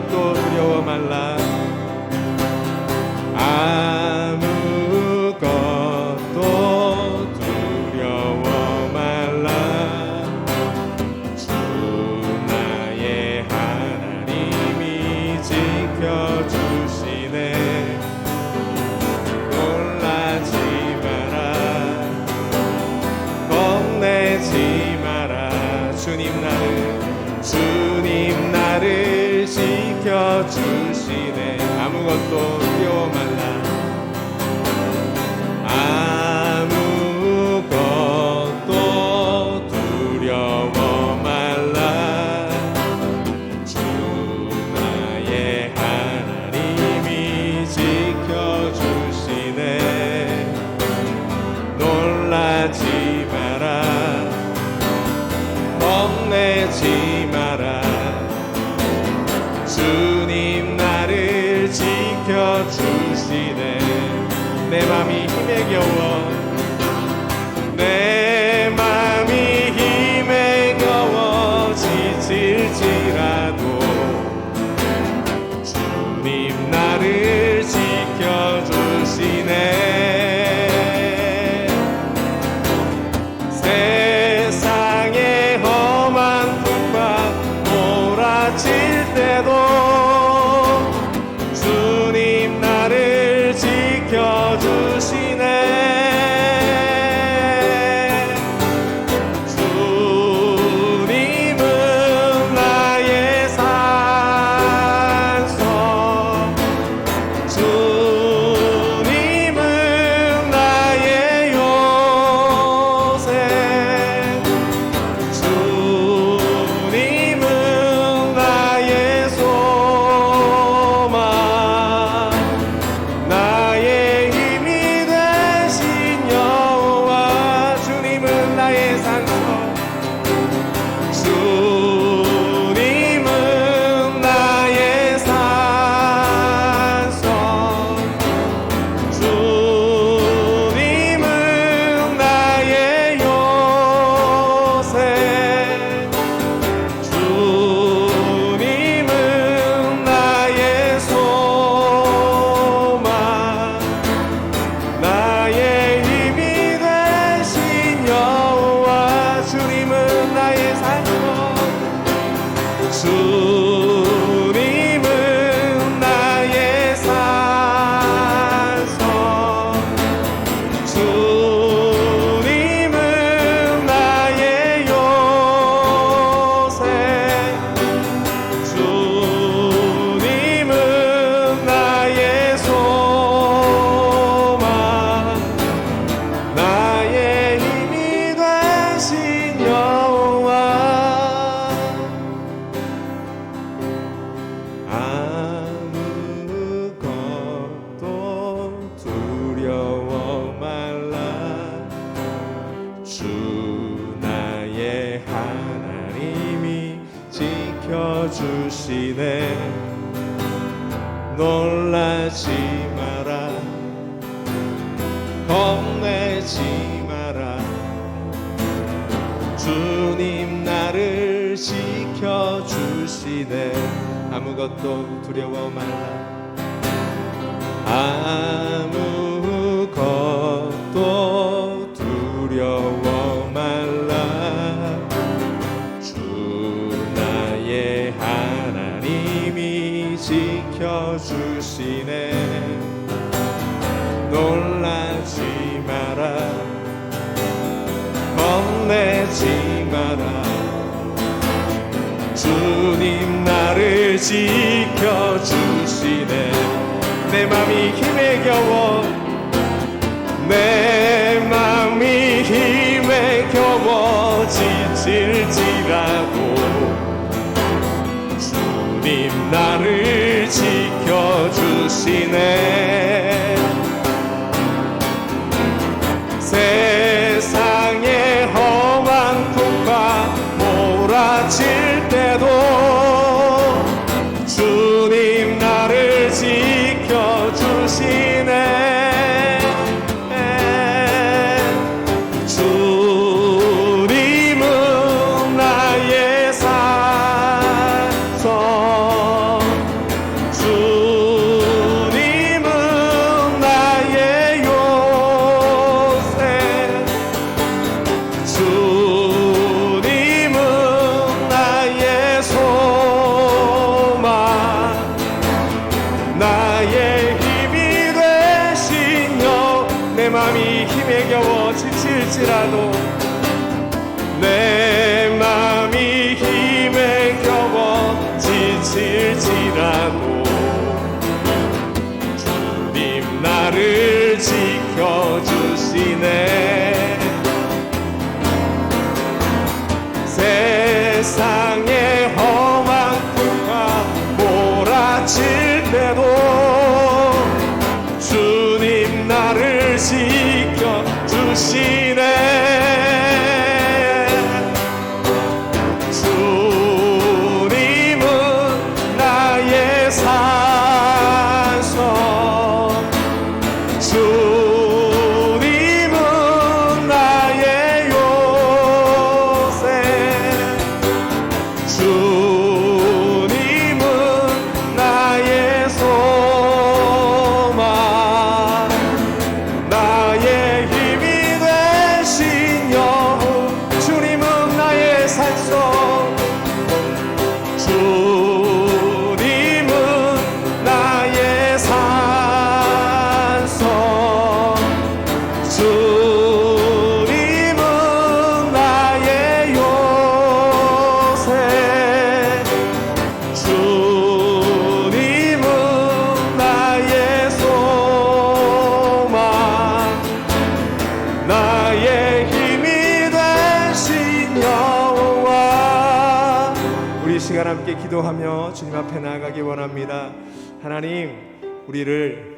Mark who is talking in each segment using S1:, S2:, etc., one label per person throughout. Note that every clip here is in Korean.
S1: 아무것도 두려워 말라. 아무것도 두려워 말라. 주 나의 하나님이 지켜주시네. 놀라지 마라. 겁내지 마라. 주님 나를 지켜주시네. 아무것도 두려워 말라. 아무것도 두려워 말라. 주 나의 하나님이 지켜주시네. 놀라지 마라. 겁내지 마라. 주님 나를 지켜주시네. 내 맘이 힘에 겨워, 내 맘이 힘에 겨워 지칠지라도 주님 나를 지켜주시네. 세상의 험한 풍파 몰아칠 때도 주님 나를 지켜주시네. 주님은 나의 산성, 주님은 나의 요새, 주님은 나의 소망, 나의 힘이 되신 여호와. 주님은 나의 산성, 주님은 나의 산성, 주님은 나의 요새, 주님은 나의 소망, 나의 힘이 되신 여호와. 주님은 나의 산성, 주님은 나의 산성, 주님은 나의 요새, 주님은 나의 소망, 나의 힘이 되신 여호와. 아무것도 두려워 말라. 주 나의 하나님이 지켜주시네. 놀라지 마라. 겁내지 마라. 주님 나를 지켜주시네. 아무것도 두려워 말라. 아무것도 두려워 말라. 주 나의 하나님이 지켜주시네. 놀라지 마라. 겁내지 마라. 주님 나를 지켜주시네. 내 맘이 힘에 겨워, 내 맘이 힘에 겨워 지칠지라도 주님 나를 지켜주시네. 세상의 험한 풍파 몰아칠 때도 주님 나를 지켜주시네. 주님은 나의 산성, 힘들지라도 내 맘이 힘에 겨워 지칠지라도 주님 나를 지켜주시네. 세상의 험한 풍파 몰아칠 때도 주님 나를 지켜주시네. 주님은 나의 산성, 주님은 나의 요새, 주님은 나의 소망, 나의 힘이 되신 여호. 주님은 나의 산성, 주님은 나의 산성, 주님은 나의 요새, 주님은 나의 소망, 나의 힘이 되신 여호와. 우리 이 시간 함께 기도하며 주님 앞에 나아가기 원합니다. 하나님, 우리를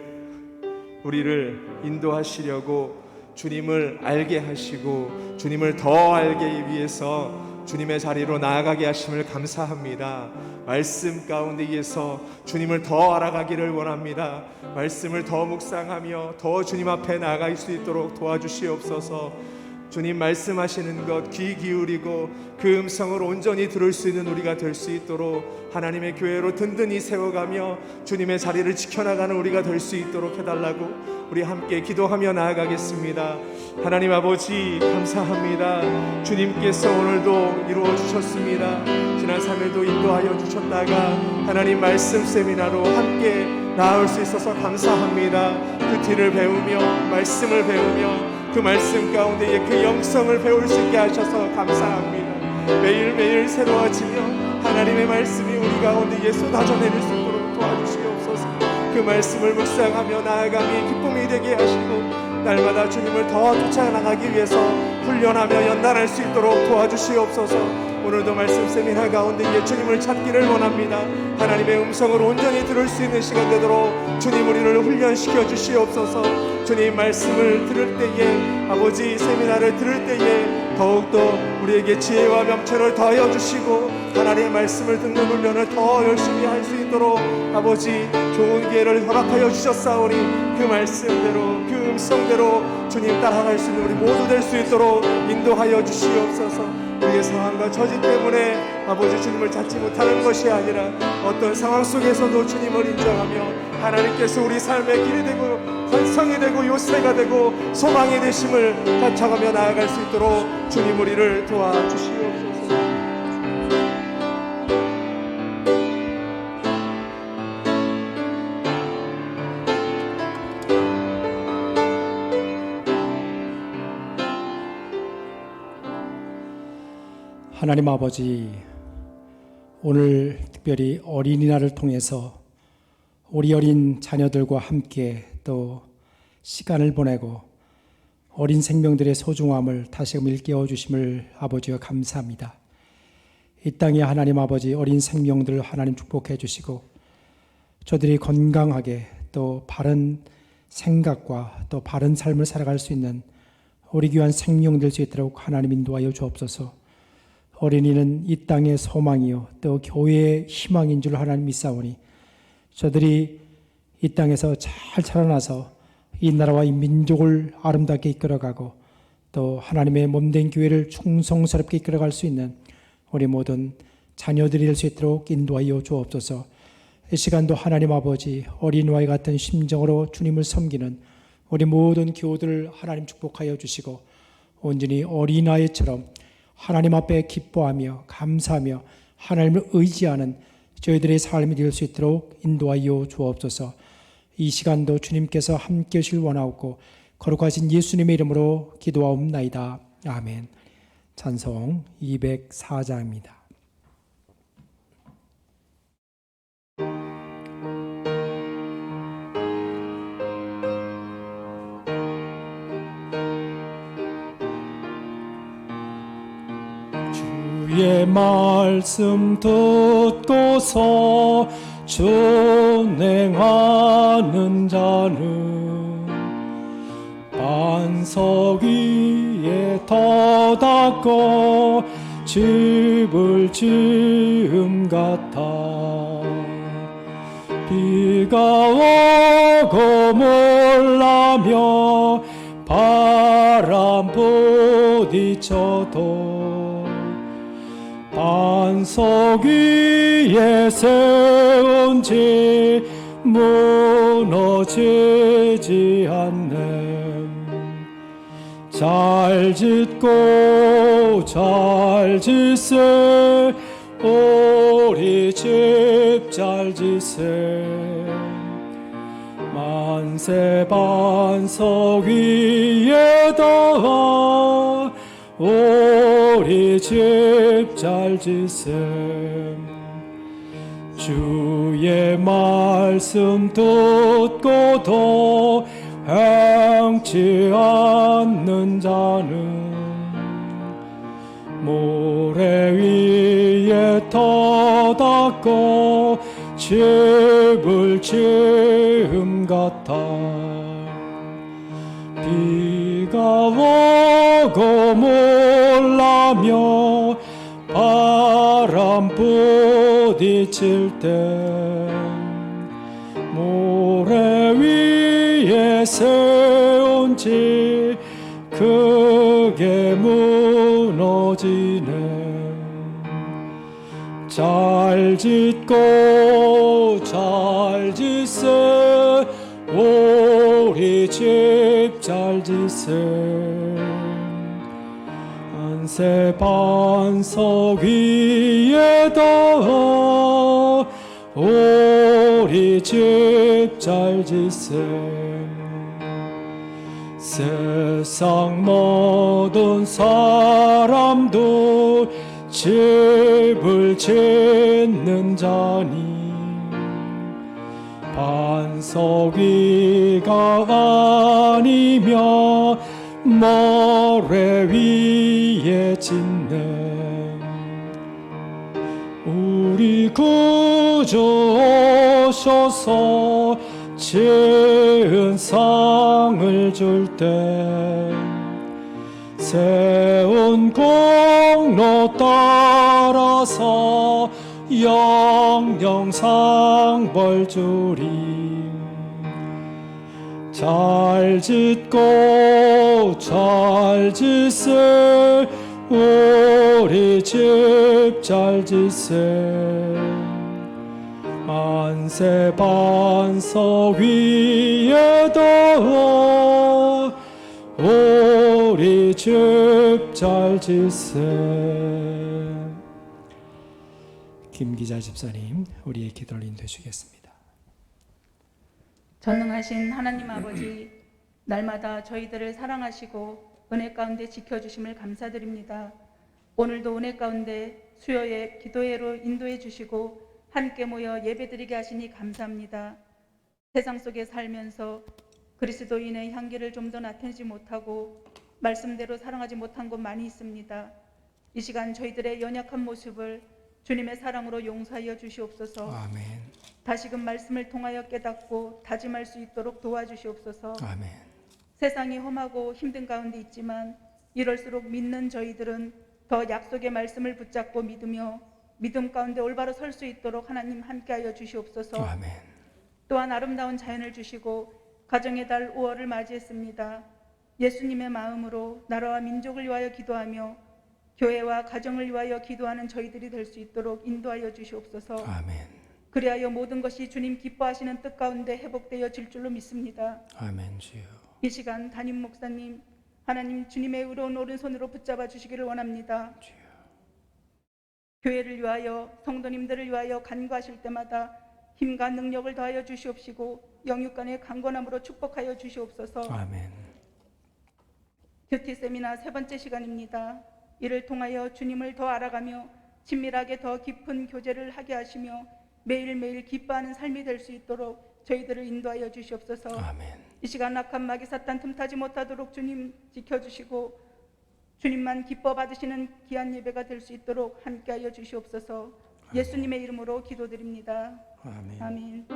S1: 인도하시려고 주님을 알게 하시고 주님을 더 알기 위해서 주님의 자리로 나아가게 하심을 감사합니다. 말씀 가운데에서 주님을 더 알아가기를 원합니다. 말씀을 더 묵상하며 더 주님 앞에 나아갈 수 있도록 도와주시옵소서. 주님 말씀하시는 것 귀 기울이고 그 음성을 온전히 들을 수 있는 우리가 될 수 있도록 하나님의 교회로 든든히 세워가며 주님의 자리를 지켜나가는 우리가 될 수 있도록 해달라고 우리 함께 기도하며 나아가겠습니다. 하나님 아버지 감사합니다. 주님께서 오늘도 이루어 주셨습니다. 지난 3일도 인도하여 주셨다가 하나님 말씀 세미나로 함께 나올 수 있어서 감사합니다. 그 뒤를 배우며 말씀을 배우며 그 말씀 가운데에 그 영성을 배울 수 있게 하셔서 감사합니다. 매일매일 새로워지며 하나님의 말씀이 우리 가운데에 쏟아져 내릴 수 있도록 도와주시옵소서. 그 말씀을 묵상하며 나아감이 기쁨이 되게 하시고 날마다 주님을 더 쫓아나가기 위해서 훈련하며 연단할 수 있도록 도와주시옵소서. 오늘도 말씀 세미나 가운데 주님을 찾기를 원합니다. 하나님의 음성을 온전히 들을 수 있는 시간 되도록 주님 우리를 훈련시켜 주시옵소서. 주님 말씀을 들을 때에 아버지 세미나를 들을 때에 더욱더 우리에게 지혜와 명철을 더하여 주시고 하나님의 말씀을 듣는 훈련을 더 열심히 할 수 있도록 아버지 좋은 기회를 허락하여 주셨사오니 그 말씀대로 그 음성대로 주님 따라갈 수 있는 우리 모두 될 수 있도록 인도하여 주시옵소서. 우리의 상황과 처지 때문에 아버지 주님을 찾지 못하는 것이 아니라 어떤 상황 속에서도 주님을 인정하며 하나님께서 우리 삶의 길이 되고 환성이 되고 요새가 되고 소망이 되심을 쫓아가며 나아갈 수 있도록 주님 우리를 도와주시옵소서.
S2: 하나님 아버지, 오늘 특별히 어린이날을 통해서 우리 어린 자녀들과 함께 또 시간을 보내고 어린 생명들의 소중함을 다시금 일깨워 주심을 아버지와 감사합니다. 이 땅에 하나님 아버지 어린 생명들을 하나님 축복해 주시고 저들이 건강하게 또 바른 생각과 또 바른 삶을 살아갈 수 있는 우리 귀한 생명 될 수 있도록 하나님 인도하여 주옵소서. 어린이는 이 땅의 소망이요 또 교회의 희망인 줄 하나님 믿사오니 저들이 이 땅에서 잘 자라나서 이 나라와 이 민족을 아름답게 이끌어가고 또 하나님의 몸된 교회를 충성스럽게 이끌어갈 수 있는 우리 모든 자녀들이 될 수 있도록 인도하여 주옵소서. 이 시간도 하나님 아버지 어린이와 같은 심정으로 주님을 섬기는 우리 모든 교우들을 하나님 축복하여 주시고 온전히 어린아이처럼 하나님 앞에 기뻐하며 감사하며 하나님을 의지하는 저희들의 삶이 될 수 있도록 인도하여 주옵소서. 이 시간도 주님께서 함께 하실 원하옵고 거룩하신 예수님의 이름으로 기도하옵나이다. 아멘. 찬송 204장입니다. 주의 말씀 듣고서 준행하는 자는 반석 위에 터닫고 집을 지음 같아 비가 오고 몰라며 바람 부딪혀도 반석 위에 세운 지 무너지지 않네. 잘 짓고 잘 짓세 우리 집 잘 짓세 만세 반석 위에다 우리 집 잘 짓세 주의 말씀 듣고도 행치 않는 자는 모래 위에 터닫고 집을 지음 같아 비가 오고 몰라며 바람 부딪힐 때 모래 위에 세운 집 크게 무너지네 잘 짓고 잘 짓세 우리 집 잘 짓세 안세 반석 위에다 우리 집 잘 짓세 세상 모든 사람도 집을 짓는 자니 반석 위가 아니며 모래 위에 짓네 우리 구주 오셔서 지은 상을 줄 때 세운 공로 따라서 영영 상벌 주리 잘 짓고 잘 짓세 우리 집 잘 짓세 만세 반석 위에다 우리 집 잘 짓세 김기자 집사님 우리의 기도를 인도해 주겠습니다.
S3: 전능하신 하나님 아버지, 날마다 저희들을 사랑하시고 은혜 가운데 지켜주심을 감사드립니다. 오늘도 은혜 가운데 수요예 기도회로 인도해 주시고 함께 모여 예배드리게 하시니 감사합니다. 세상 속에 살면서 그리스도인의 향기를 좀 더 나타내지 못하고 말씀대로 사랑하지 못한 곳 많이 있습니다. 이 시간 저희들의 연약한 모습을 주님의 사랑으로 용서하여 주시옵소서.
S2: 아멘.
S3: 다시금 말씀을 통하여 깨닫고 다짐할 수 있도록 도와주시옵소서.
S2: 아멘.
S3: 세상이 험하고 힘든 가운데 있지만 이럴수록 믿는 저희들은 더 약속의 말씀을 붙잡고 믿으며 믿음 가운데 올바로 설 수 있도록 하나님 함께하여 주시옵소서.
S2: 아멘.
S3: 또한 아름다운 자연을 주시고 가정의 달 5월을 맞이했습니다. 예수님의 마음으로 나라와 민족을 위하여 기도하며 교회와 가정을 위하여 기도하는 저희들이 될 수 있도록 인도하여 주시옵소서.
S2: 아멘.
S3: 그리하여 모든 것이 주님 기뻐하시는 뜻 가운데 회복되어 질 줄로 믿습니다.
S2: 아멘 주여.
S3: 이 시간 담임 목사님, 하나님 주님의 의로운 오른손으로 붙잡아 주시기를 원합니다.
S2: 주여.
S3: 교회를 위하여 성도님들을 위하여 간구하실 때마다 힘과 능력을 더하여 주시옵시고 영육간의 강건함으로 축복하여 주시옵소서.
S2: 아멘.
S3: 큐티 세미나 세 번째 시간입니다. 이를 통하여 주님을 더 알아가며 친밀하게 더 깊은 교제를 하게 하시며 매일매일 기뻐하는 삶이 될 수 있도록 저희들을 인도하여 주시옵소서.
S2: 아멘.
S3: 이 시간 악한 마귀 사탄 틈타지 못하도록 주님 지켜주시고 주님만 기뻐 받으시는 귀한 예배가 될 수 있도록 함께하여 주시옵소서. 예수님의 이름으로 기도드립니다.
S2: 아멘.
S3: 아멘.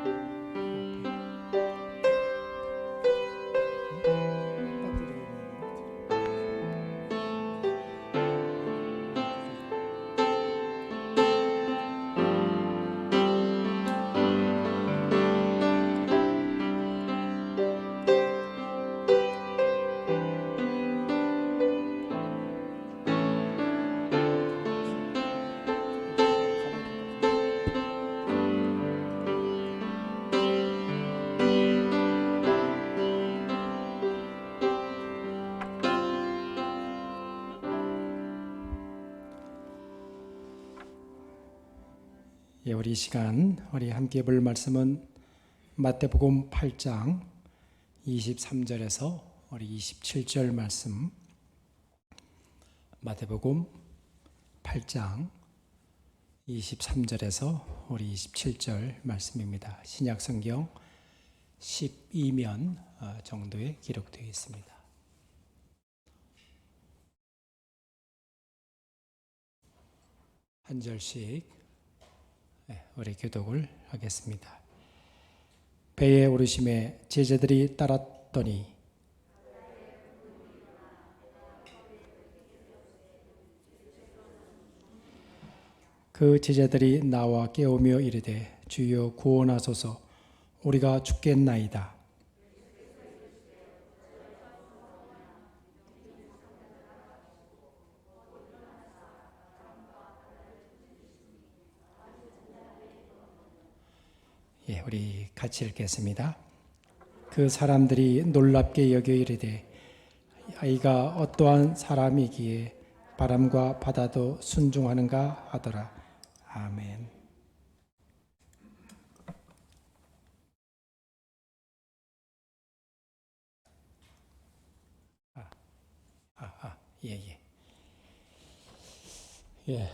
S2: 예, 우리 이 시간 우리 함께 볼 말씀은 마태복음 8장 23절에서 우리 27절 말씀. 마태복음 8장 23절에서 우리 27절 말씀입니다. 신약 성경 12면 정도에 기록되어 있습니다. 한 절씩 우리 교독을 하겠습니다. 배에 오르심에 제자들이 따랐더니 그 제자들이 나와 깨우며 이르되 주여 구원하소서 우리가 죽겠나이다. 예, 우리 같이 읽겠습니다. 그 사람들이 놀랍게 여겨 이르되 아이가 어떠한 사람이기에 바람과 바다도 순종하는가 하더라. 아멘. 예. 예,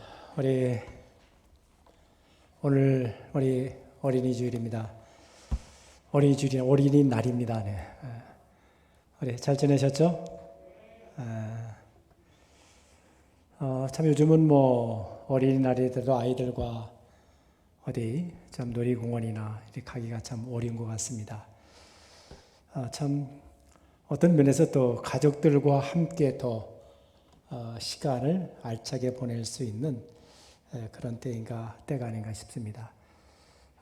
S2: 오늘 우리 어린이 주일입니다. 어린이 주일, 어린이날입니다. 네. 우리 잘 지내셨죠? 참 요즘은 뭐 어린이날에도 아이들과 어디 참 놀이공원이나 이렇게 가기가 참 어려운 것 같습니다. 참 어떤 면에서 또 가족들과 함께 더 시간을 알차게 보낼 수 있는 그런 때가 아닌가 싶습니다.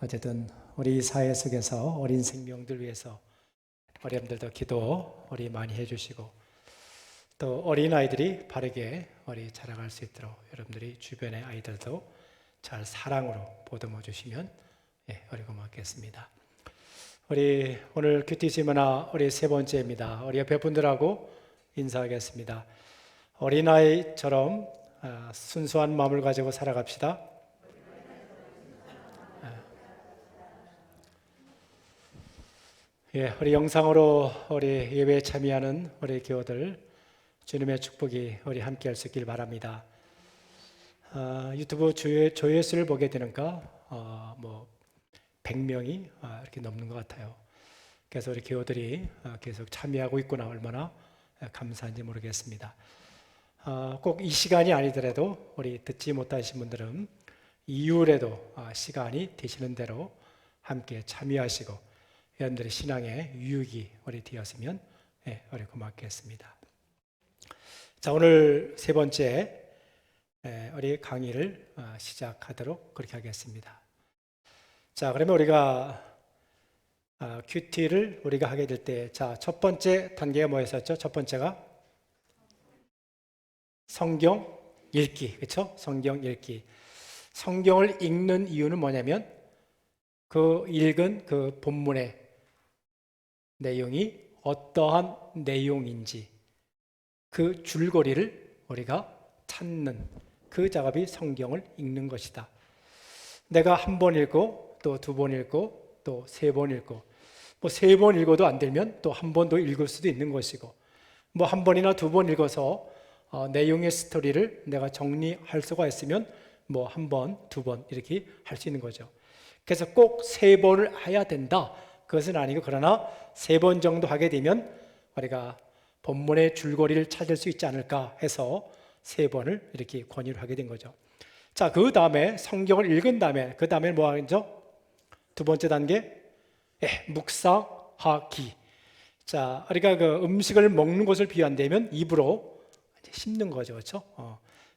S2: 어쨌든 우리 사회 속에서 어린 생명들 위해서 어린이들도 기도 우리 많이 해주시고 또 어린아이들이 바르게 자라갈 수 있도록 여러분들이 주변의 아이들도 잘 사랑으로 보듬어 주시면 우리 고맙겠습니다. 우리 오늘 큐티 세미나 우리 세 번째입니다. 우리 옆에 분들하고 인사하겠습니다. 어린아이처럼 순수한 마음을 가지고 살아갑시다. 예, 우리 영상으로 우리 예배에 참여하는 우리 교우들 주님의 축복이 우리 함께 할 수 있길 바랍니다. 유튜브 조회수를 보게 되니까 뭐 100명이 이렇게 넘는 것 같아요. 그래서 우리 교우들이 계속 참여하고 있구나 얼마나 감사한지 모르겠습니다. 꼭 이 시간이 아니더라도 우리 듣지 못하신 분들은 이후에도 시간이 되시는 대로 함께 참여하시고 여러분들의 신앙의 유익이 우리 되었으면 우리 고맙겠습니다. 자, 오늘 세 번째 우리 강의를 시작하도록 그렇게 하겠습니다. 자, 그러면 우리가 큐티를 우리가 하게 될 때, 자, 첫 번째 단계가 뭐였었죠? 첫 번째가 성경 읽기, 그렇죠? 성경 읽기. 성경을 읽는 이유는 뭐냐면 그 읽은 그 본문의 내용이 어떠한 내용인지 그 줄거리를 우리가 찾는 그 작업이 성경을 읽는 것이다. 내가 한 번 읽고 또 두 번 읽고 또 세 번 읽고 뭐 세 번 읽어도 안 되면 또 한 번 더 읽을 수도 있는 것이고 뭐 한 번이나 두 번 읽어서 내용의 스토리를 내가 정리할 수가 있으면 뭐 한 번, 두 번 이렇게 할 수 있는 거죠. 그래서 꼭 세 번을 해야 된다, 그것은 아니고, 그러나 세 번 정도 하게 되면 우리가 본문의 줄거리를 찾을 수 있지 않을까 해서 세 번을 이렇게 권유를 하게 된 거죠. 자, 그 다음에 성경을 읽은 다음에 그 다음에 뭐 하죠? 두 번째 단계, 묵상하기. 자, 우리가 그 음식을 먹는 것을 비유한다면 입으로 이제 씹는 거죠, 그렇죠?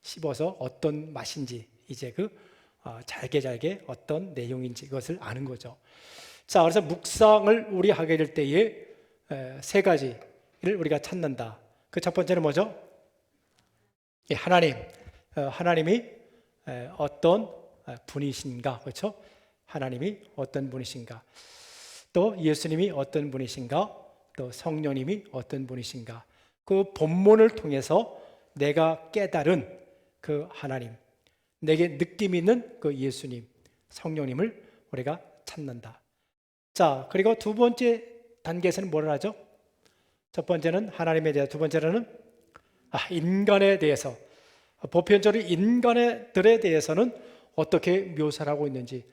S2: 씹어서 어떤 맛인지 이제 잘게 어떤 내용인지 그것을 아는 거죠. 자, 그래서 묵상을 우리 하게 될 때에 세 가지를 우리가 찾는다. 그 첫 번째는 뭐죠? 하나님이 어떤 분이신가, 그렇죠? 하나님이 어떤 분이신가, 또 예수님이 어떤 분이신가, 또 성령님이 어떤 분이신가. 그 본문을 통해서 내가 깨달은 그 하나님, 내게 느낌 있는 그 예수님, 성령님을 우리가 찾는다. 자, 그리고 두 번째 단계에서는 뭐를 하죠? 첫 번째는 하나님에 대해서, 두 번째로는 인간에 대해서, 보편적으로 인간들에 대해서는 어떻게 묘사를 하고 있는지,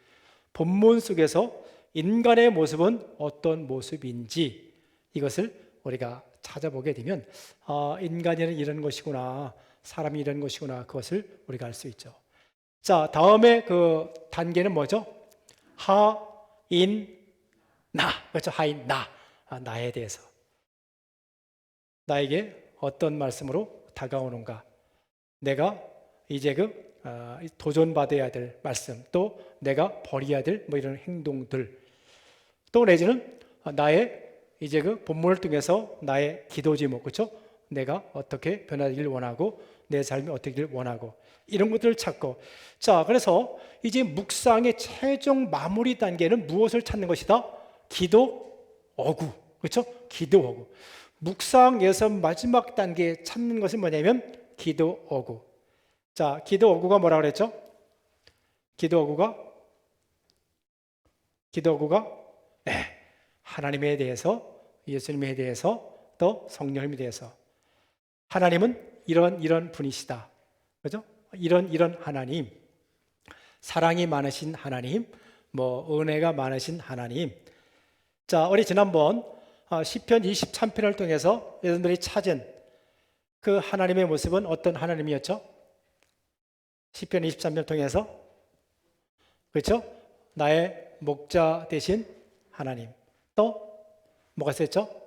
S2: 본문 속에서 인간의 모습은 어떤 모습인지 이것을 우리가 찾아보게 되면 인간이란 이런 것이구나, 사람이 이런 것이구나, 그것을 우리가 알 수 있죠. 자, 다음에 그 단계는 뭐죠? 그렇죠? 나에 대해서, 나에게 어떤 말씀으로 다가오는가, 내가 이제 도전받아야 될 말씀, 또 내가 버려야 될 뭐 이런 행동들, 또 내지는 나의 이제 본문을 통해서 나의 기도 제목, 그렇죠? 내가 어떻게 변하기를 원하고 내 삶이 어떻게 되기를 원하고 이런 것들을 찾고. 자, 그래서 이제 묵상의 최종 마무리 단계는 무엇을 찾는 것이다? 기도 어구, 그렇죠? 기도 어구. 묵상에서 마지막 단계에 찾는 것은 뭐냐면 기도 어구. 자, 기도 어구가 뭐라 그랬죠? 기도 어구가 하나님에 대해서, 예수님에 대해서, 또 성령님에 대해서. 하나님은 이런 분이시다, 그죠? 이런 하나님, 사랑이 많으신 하나님, 뭐 은혜가 많으신 하나님. 자, 우리 지난번 시편 23편을 통해서 여러분들이 찾은 그 하나님의 모습은 어떤 하나님이었죠? 시편 23편 통해서, 그렇죠? 나의 목자 되신 하나님. 또 뭐가 있었죠?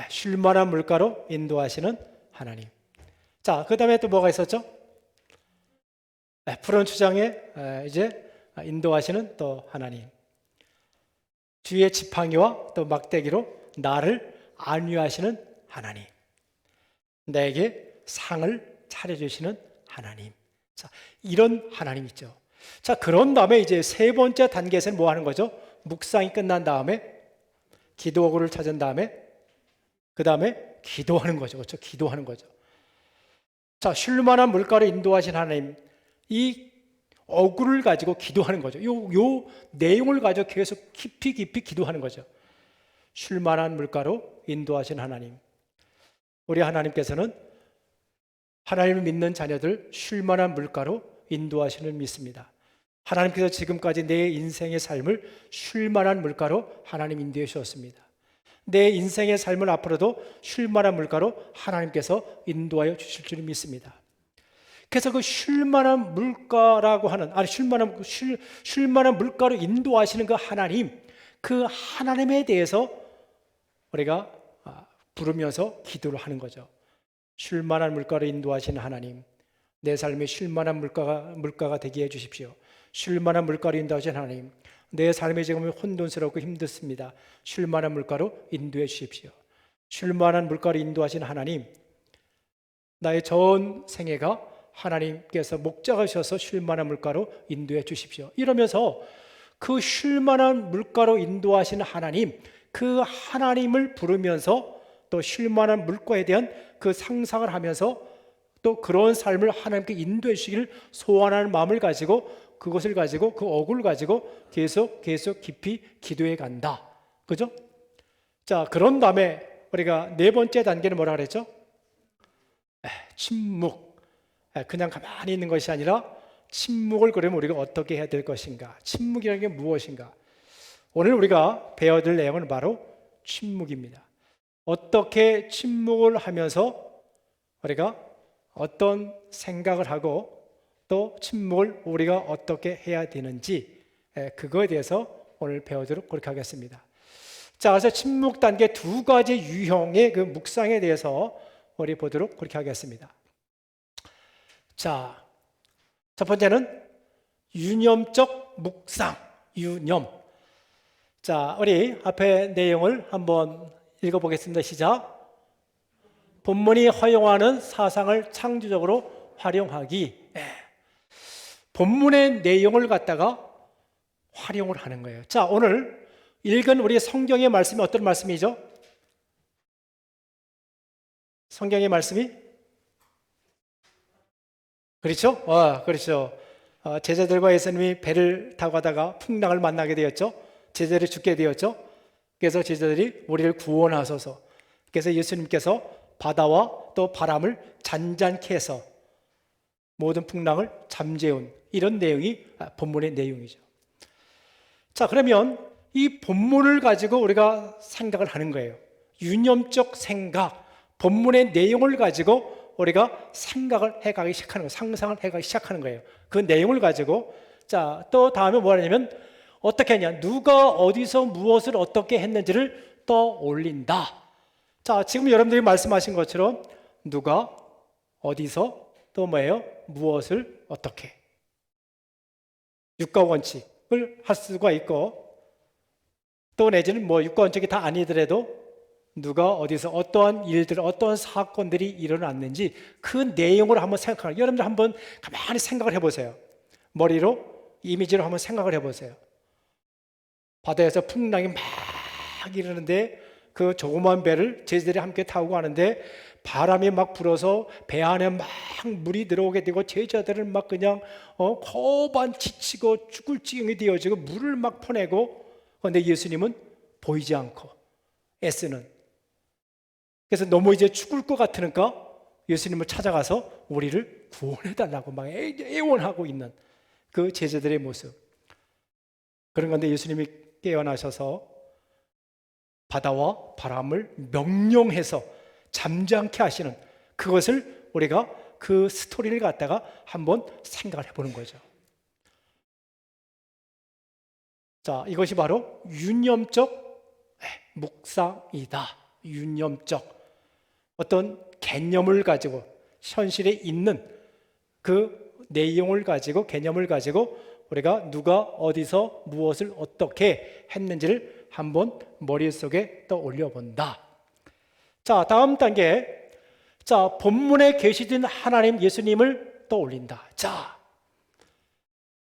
S2: 쉴 만한 물가로 인도하시는 하나님. 자, 그 다음에 또 뭐가 있었죠? 푸른 추장에 이제 인도하시는 또 하나님. 주의 지팡이와 또 막대기로 나를 안위하시는 하나님. 내게 상을 차려주시는 하나님. 자, 이런 하나님 있죠. 자, 그런 다음에 이제 세 번째 단계에서는 뭐 하는 거죠? 묵상이 끝난 다음에 기도구를 찾은 다음에 그 다음에 기도하는 거죠. 그렇죠? 기도하는 거죠. 자, 쉴 만한 물가로 인도하신 하나님, 이 어구를 가지고 기도하는 거죠. 요 내용을 가지고 계속 깊이 기도하는 거죠. 쉴 만한 물가로 인도하신 하나님. 우리 하나님께서는 하나님을 믿는 자녀들 쉴 만한 물가로 인도하시는 믿습니다. 하나님께서 지금까지 내 인생의 삶을 쉴 만한 물가로 하나님 인도해 주셨습니다. 내 인생의 삶을 앞으로도 쉴 만한 물가로 하나님께서 인도하여 주실 줄 믿습니다. 그래서 그 쉴 만한 물가라고 하는, 쉴 만한 물가로 인도하시는 그 하나님, 그 하나님에 대해서 우리가 부르면서 기도를 하는 거죠. 쉴 만한 물가로 인도하시는 하나님, 내 삶에 쉴 만한 물가가 되게 해 주십시오. 쉴 만한 물가로 인도하시는 하나님, 내 삶이 지금 혼돈스럽고 힘들습니다. 쉴 만한 물가로 인도해 주십시오. 쉴 만한 물가로 인도하시는 하나님, 나의 전 생애가 하나님께서 목자가 주셔서 쉴 만한 물가로 인도해 주십시오. 이러면서 그 쉴 만한 물가로 인도하시는 하나님, 그 하나님을 부르면서 또 쉴 만한 물가에 대한 그 상상을 하면서 또 그런 삶을 하나님께 인도해 주시기를 소원하는 마음을 가지고, 그것을 가지고, 그 어구를 가지고 계속 깊이 기도해 간다. 그죠? 자, 그런 다음에 우리가 네 번째 단계는 뭐라 그랬죠? 침묵. 그냥 가만히 있는 것이 아니라 침묵을 그러면 우리가 어떻게 해야 될 것인가? 침묵이라는 게 무엇인가? 오늘 우리가 배워야 될 내용은 바로 침묵입니다. 어떻게 침묵을 하면서 우리가 어떤 생각을 하고 또 침묵을 우리가 어떻게 해야 되는지 그거에 대해서 오늘 배우도록 그렇게 하겠습니다. 자, 그래서 침묵 단계 두 가지 유형의 그 묵상에 대해서 우리 보도록 그렇게 하겠습니다. 자, 첫 번째는 유념적 묵상, 유념. 자, 우리 앞에 내용을 한번 읽어보겠습니다. 시작. 본문이 허용하는 사상을 창조적으로 활용하기. 본문의 내용을 갖다가 활용을 하는 거예요. 자, 오늘 읽은 우리 성경의 말씀이 어떤 말씀이죠? 성경의 말씀이? 그렇죠? 그렇죠. 제자들과 예수님이 배를 타고 가다가 풍랑을 만나게 되었죠. 제자들이 죽게 되었죠. 그래서 제자들이 우리를 구원하소서. 그래서 예수님께서 바다와 또 바람을 잔잔케 해서 모든 풍랑을 잠재운 이런 내용이 본문의 내용이죠. 자, 그러면 이 본문을 가지고 우리가 생각을 하는 거예요. 유념적 생각, 본문의 내용을 가지고 우리가 생각을 해가기 시작하는 거예요. 상상을 해가기 시작하는 거예요. 그 내용을 가지고 자, 또 다음에 뭐냐면 어떻게 하냐? 누가 어디서 무엇을 어떻게 했는지를 떠올린다. 자, 지금 여러분들이 말씀하신 것처럼 누가 어디서 또 뭐예요? 무엇을 어떻게 육가 원칙을 할 수가 있고 또 내지는 뭐 육가 원칙이 다 아니더라도 누가 어디서 어떠한 일들, 어떠한 사건들이 일어났는지 그 내용을 한번 생각하는. 여러분들 한번 가만히 생각을 해보세요. 머리로 이미지로 한번 생각을 해보세요. 바다에서 풍랑이 막 일어나는데 그 조그만 배를 제자들이 함께 타고 가는데 바람이 막 불어서 배 안에 막 물이 들어오게 되고 제자들은 막 그냥 고반 지치고 죽을 지경이 되어지고 물을 막 퍼내고 그런데 예수님은 보이지 않고 애쓰는. 그래서 너무 이제 죽을 것 같으니까 예수님을 찾아가서 우리를 구원해달라고 막 애원하고 있는 그 제자들의 모습. 그런 건데 예수님이 깨어나셔서 바다와 바람을 명령해서 잠잠케 하시는 그것을 우리가 그 스토리를 갖다가 한번 생각을 해보는 거죠. 자, 이것이 바로 유념적 묵상이다. 유념적 어떤 개념을 가지고 현실에 있는 그 내용을 가지고 개념을 가지고 우리가 누가 어디서 무엇을 어떻게 했는지를 한번 머릿속에 떠올려 본다. 자, 다음 단계. 자, 본문에 계시던 하나님 예수님을 떠올린다. 자,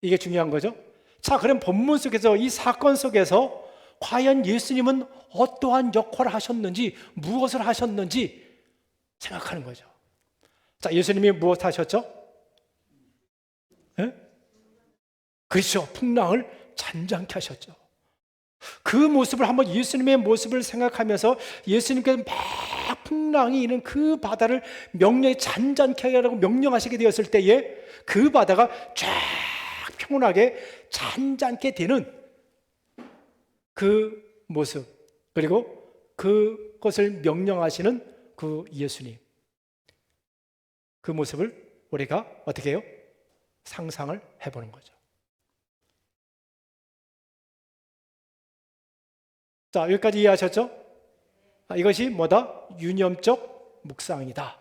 S2: 이게 중요한 거죠. 자, 그럼 본문 속에서 이 사건 속에서 과연 예수님은 어떠한 역할을 하셨는지 무엇을 하셨는지 생각하는 거죠. 자, 예수님이 무엇 하셨죠? 그렇죠. 풍랑을 잔잔케 하셨죠. 그 모습을 한번 예수님의 모습을 생각하면서 예수님께서 막 풍랑이 있는 그 바다를 명령에 잔잔케 하라고 명령하시게 되었을 때에 그 바다가 쫙 평온하게 잔잔케 되는 그 모습 그리고 그것을 명령하시는 그 예수님 그 모습을 우리가 어떻게 해요? 상상을 해보는 거죠. 자, 여기까지 이해하셨죠? 이것이 뭐다? 유념적 묵상이다.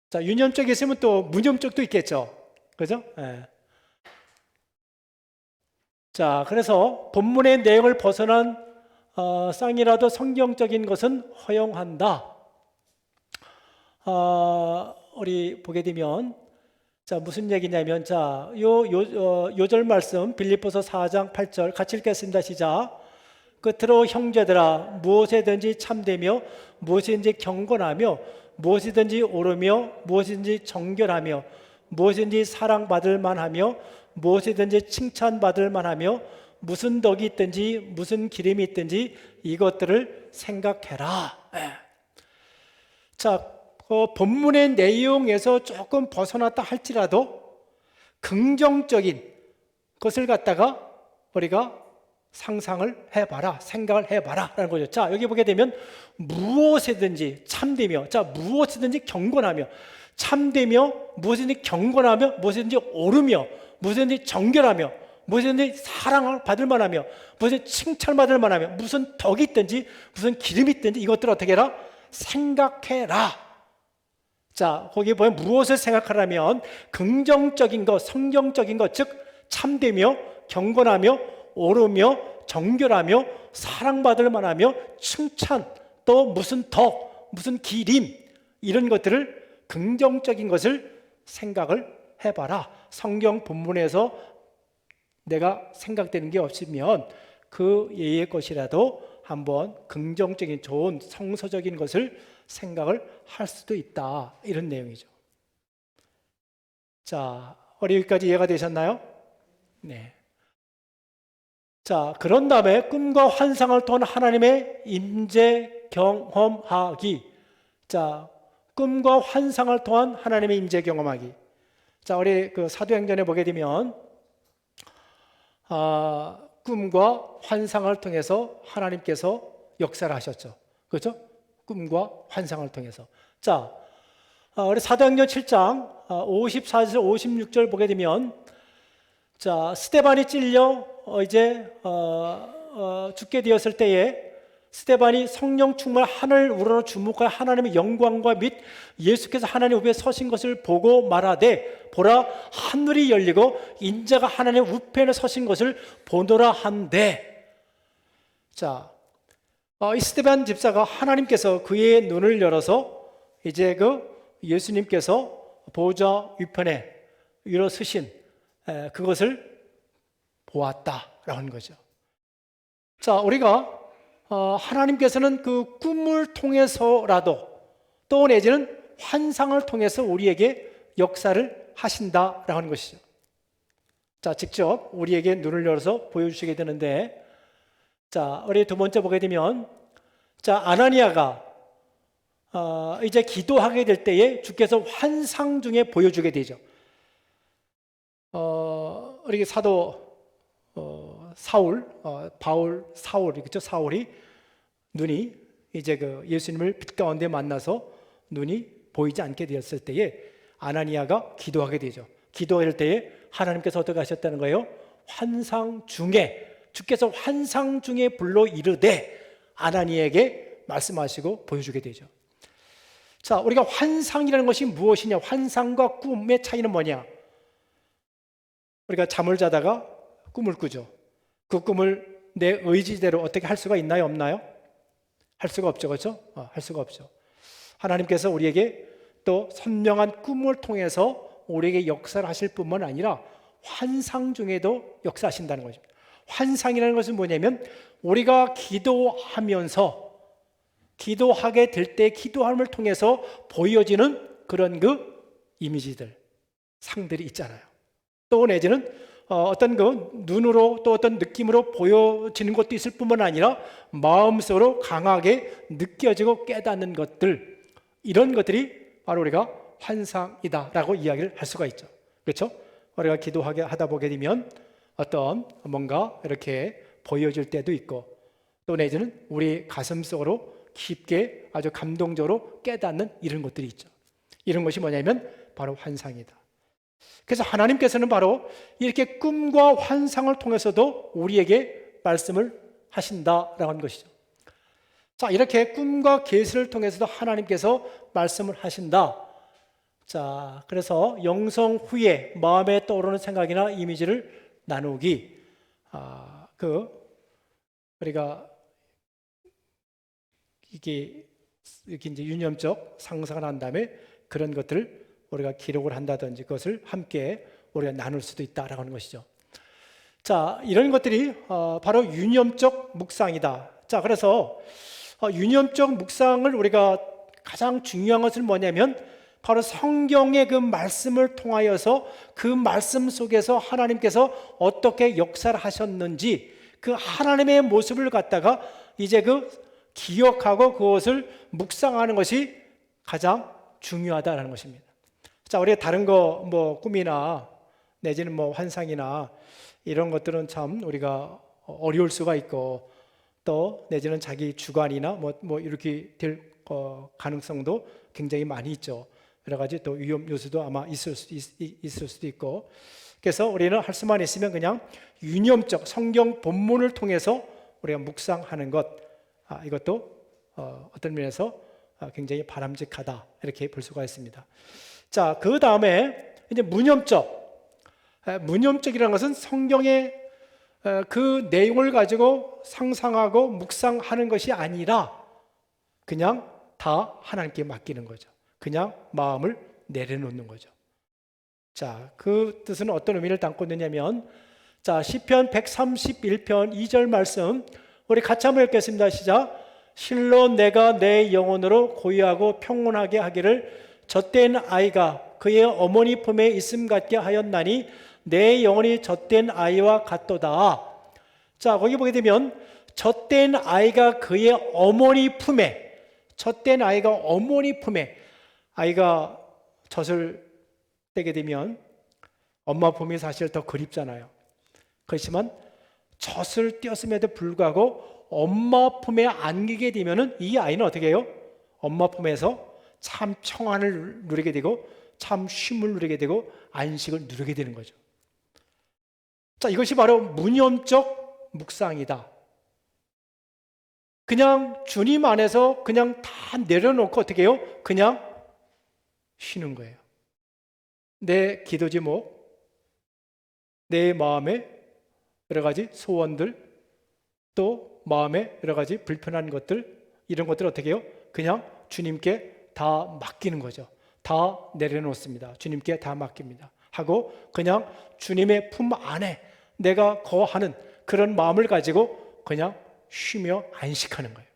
S2: 자, 유념적이 있으면 또 무념적도 있겠죠. 그죠? 예. 자, 그래서 본문의 내용을 벗어난 쌍이라도 성경적인 것은 허용한다. 우리 보게 되면 자, 무슨 얘기냐면 자, 요절 말씀 빌립보서 4장 8절 같이 읽겠습니다. 시작. 끝으로 형제들아 무엇에든지 참되며 무엇이든지 경건하며 무엇이든지 옳으며 무엇이든지 정결하며 무엇이든지 사랑받을 만하며 무엇이든지 칭찬받을 만하며 무슨 덕이 있든지 무슨 기름이 있든지 이것들을 생각해라. 예. 자, 본문의 내용에서 조금 벗어났다 할지라도 긍정적인 것을 갖다가 우리가 상상을 해봐라, 생각을 해봐라 라는 거죠. 자, 여기 보게 되면 무엇이든지 참되며, 자, 무엇이든지 경건하며, 참되며, 무엇이든지 경건하며, 무엇이든지 옳으며, 무엇이든지 정결하며, 무엇이든지 사랑을 받을 만하며, 무엇이든지 칭찬받을 만하며, 무슨 덕이 있든지 무슨 기름이 있든지 이것들을 어떻게 해라? 생각해라. 자, 거기 보면 무엇을 생각하라면 긍정적인 것, 성경적인 것, 즉 참되며 경건하며 옳으며 정결하며 사랑받을 만하며 칭찬, 또 무슨 덕, 무슨 기림, 이런 것들을 긍정적인 것을 생각을 해봐라. 성경 본문에서 내가 생각되는 게 없으면 그 예의 것이라도 한번 긍정적인 좋은 성서적인 것을 생각을 할 수도 있다, 이런 내용이죠. 자, 여기까지 이해가 되셨나요? 네. 자, 그런 다음에 꿈과 환상을 통한 하나님의 임재 경험하기. 자, 꿈과 환상을 통한 하나님의 임재 경험하기. 자, 우리 그 사도행전에 보게 되면 꿈과 환상을 통해서 하나님께서 역사를 하셨죠. 그렇죠? 꿈과 환상을 통해서. 자, 우리 사도행전 7장 54절 56절 보게 되면, 자, 스데반이 찔려 이제 죽게 되었을 때에 스데반이 성령 충만 하늘 우러러 주목하여 하나님의 영광과 및 예수께서 하나님 우편에 서신 것을 보고 말하되, 보라 하늘이 열리고 인자가 하나님 우편에 서신 것을 보노라 한데. 자, 이 스데반 집사가 하나님께서 그의 눈을 열어서 이제 그 예수님께서 보좌 위편에 일어서신 그것을 보았다라고 하는 거죠. 자, 우리가 하나님께서는 그 꿈을 통해서라도 또 내지는 환상을 통해서 우리에게 역사를 하신다라고 하는 것이죠. 자, 직접 우리에게 눈을 열어서 보여주시게 되는데, 자, 우리 두 번째 보게 되면, 자, 아나니아가 이제 기도하게 될 때에 주께서 환상 중에 보여주게 되죠. 우리 사도 사울, 그렇죠? 사울이 눈이 이제 그 예수님을 빛 가운데 만나서 눈이 보이지 않게 되었을 때에 아나니아가 기도하게 되죠. 기도할 때에 하나님께서 어떻게 하셨다는 거예요? 환상 중에, 주께서 환상 중에 불러 이르되 아나니아에게 말씀하시고 보여주게 되죠. 자, 우리가 환상이라는 것이 무엇이냐? 환상과 꿈의 차이는 뭐냐? 우리가 잠을 자다가 꿈을 꾸죠. 그 꿈을 내 의지대로 어떻게 할 수가 있나요? 없나요? 할 수가 없죠. 그렇죠? 할 수가 없죠. 하나님께서 우리에게 또 선명한 꿈을 통해서 우리에게 역사를 하실 뿐만 아니라 환상 중에도 역사하신다는 것입니다. 환상이라는 것은 뭐냐면 우리가 기도하면서 기도하게 될 때 기도함을 통해서 보여지는 그런 그 이미지들, 상들이 있잖아요. 또 내지는 어떤 그 눈으로 또 어떤 느낌으로 보여지는 것도 있을 뿐만 아니라 마음속으로 강하게 느껴지고 깨닫는 것들, 이런 것들이 바로 우리가 환상이다라고 이야기를 할 수가 있죠. 그렇죠? 우리가 기도하게 하다 보게 되면 어떤 뭔가 이렇게 보여질 때도 있고, 또 내지는 우리 가슴 속으로 깊게 아주 감동적으로 깨닫는 이런 것들이 있죠. 이런 것이 뭐냐면 바로 환상이다. 그래서 하나님께서는 바로 이렇게 꿈과 환상을 통해서도 우리에게 말씀을 하신다라고 하는 것이죠. 자, 이렇게 꿈과 계시를 통해서도 하나님께서 말씀을 하신다. 자, 그래서 영성 후에 마음에 떠오르는 생각이나 이미지를 나누기. 우리가 이게 이렇게 이제 유념적 상상을 한 다음에 그런 것들을 우리가 기록을 한다든지 그것을 함께 우리가 나눌 수도 있다라고 하는 것이죠. 자, 이런 것들이 바로 유념적 묵상이다. 자, 그래서 유념적 묵상을 우리가 가장 중요한 것은 뭐냐면 바로 성경의 그 말씀을 통하여서 그 말씀 속에서 하나님께서 어떻게 역사를 하셨는지 그 하나님의 모습을 갖다가 이제 그 기억하고 그것을 묵상하는 것이 가장 중요하다는 것입니다. 자, 우리가 다른 거 뭐 꿈이나 내지는 뭐 환상이나 이런 것들은 참 우리가 어려울 수가 있고, 또 내지는 자기 주관이나 뭐 이렇게 될 가능성도 굉장히 많이 있죠. 여러 가지 또 위험 요소도 아마 있을 수도 있고. 그래서 우리는 할 수만 있으면 그냥 유념적 성경 본문을 통해서 우리가 묵상하는 것, 이것도 어떤 면에서 굉장히 바람직하다 이렇게 볼 수가 있습니다. 자, 그 다음에 이제 문념적이라는 것은 성경의 그 내용을 가지고 상상하고 묵상하는 것이 아니라 그냥 다 하나님께 맡기는 거죠. 그냥 마음을 내려놓는 거죠. 자, 그 뜻은 어떤 의미를 담고 있느냐면, 자, 시편 131편 2절 말씀 우리 같이 한번 읽겠습니다. 시작. 실로 내가 내 영혼으로 고요하고 평온하게 하기를 젖된 아이가 그의 어머니 품에 있음 같게 하였나니 내 영혼이 젖된 아이와 같도다. 자, 거기 보게 되면 젖된 아이가 그의 어머니 품에, 젖된 아이가 어머니 품에, 아이가 젖을 떼게 되면 엄마 품이 사실 더 그립잖아요. 그렇지만 젖을 떼었음에도 불구하고 엄마 품에 안기게 되면은 이 아이는 어떻게 해요? 엄마 품에서 참 평안을 누리게 되고 참 쉼을 누리게 되고 안식을 누리게 되는 거죠. 자, 이것이 바로 문념적 묵상이다. 그냥 주님 안에서 그냥 다 내려놓고 어떻게 해요? 그냥 쉬는 거예요. 내 기도 제목, 내 마음의 여러 가지 소원들, 또 마음의 여러 가지 불편한 것들, 이런 것들 어떻게 해요? 그냥 주님께 다 맡기는 거죠. 다 내려놓습니다. 주님께 다 맡깁니다. 하고 그냥 주님의 품 안에 내가 거하는 그런 마음을 가지고 그냥 쉬며 안식하는 거예요.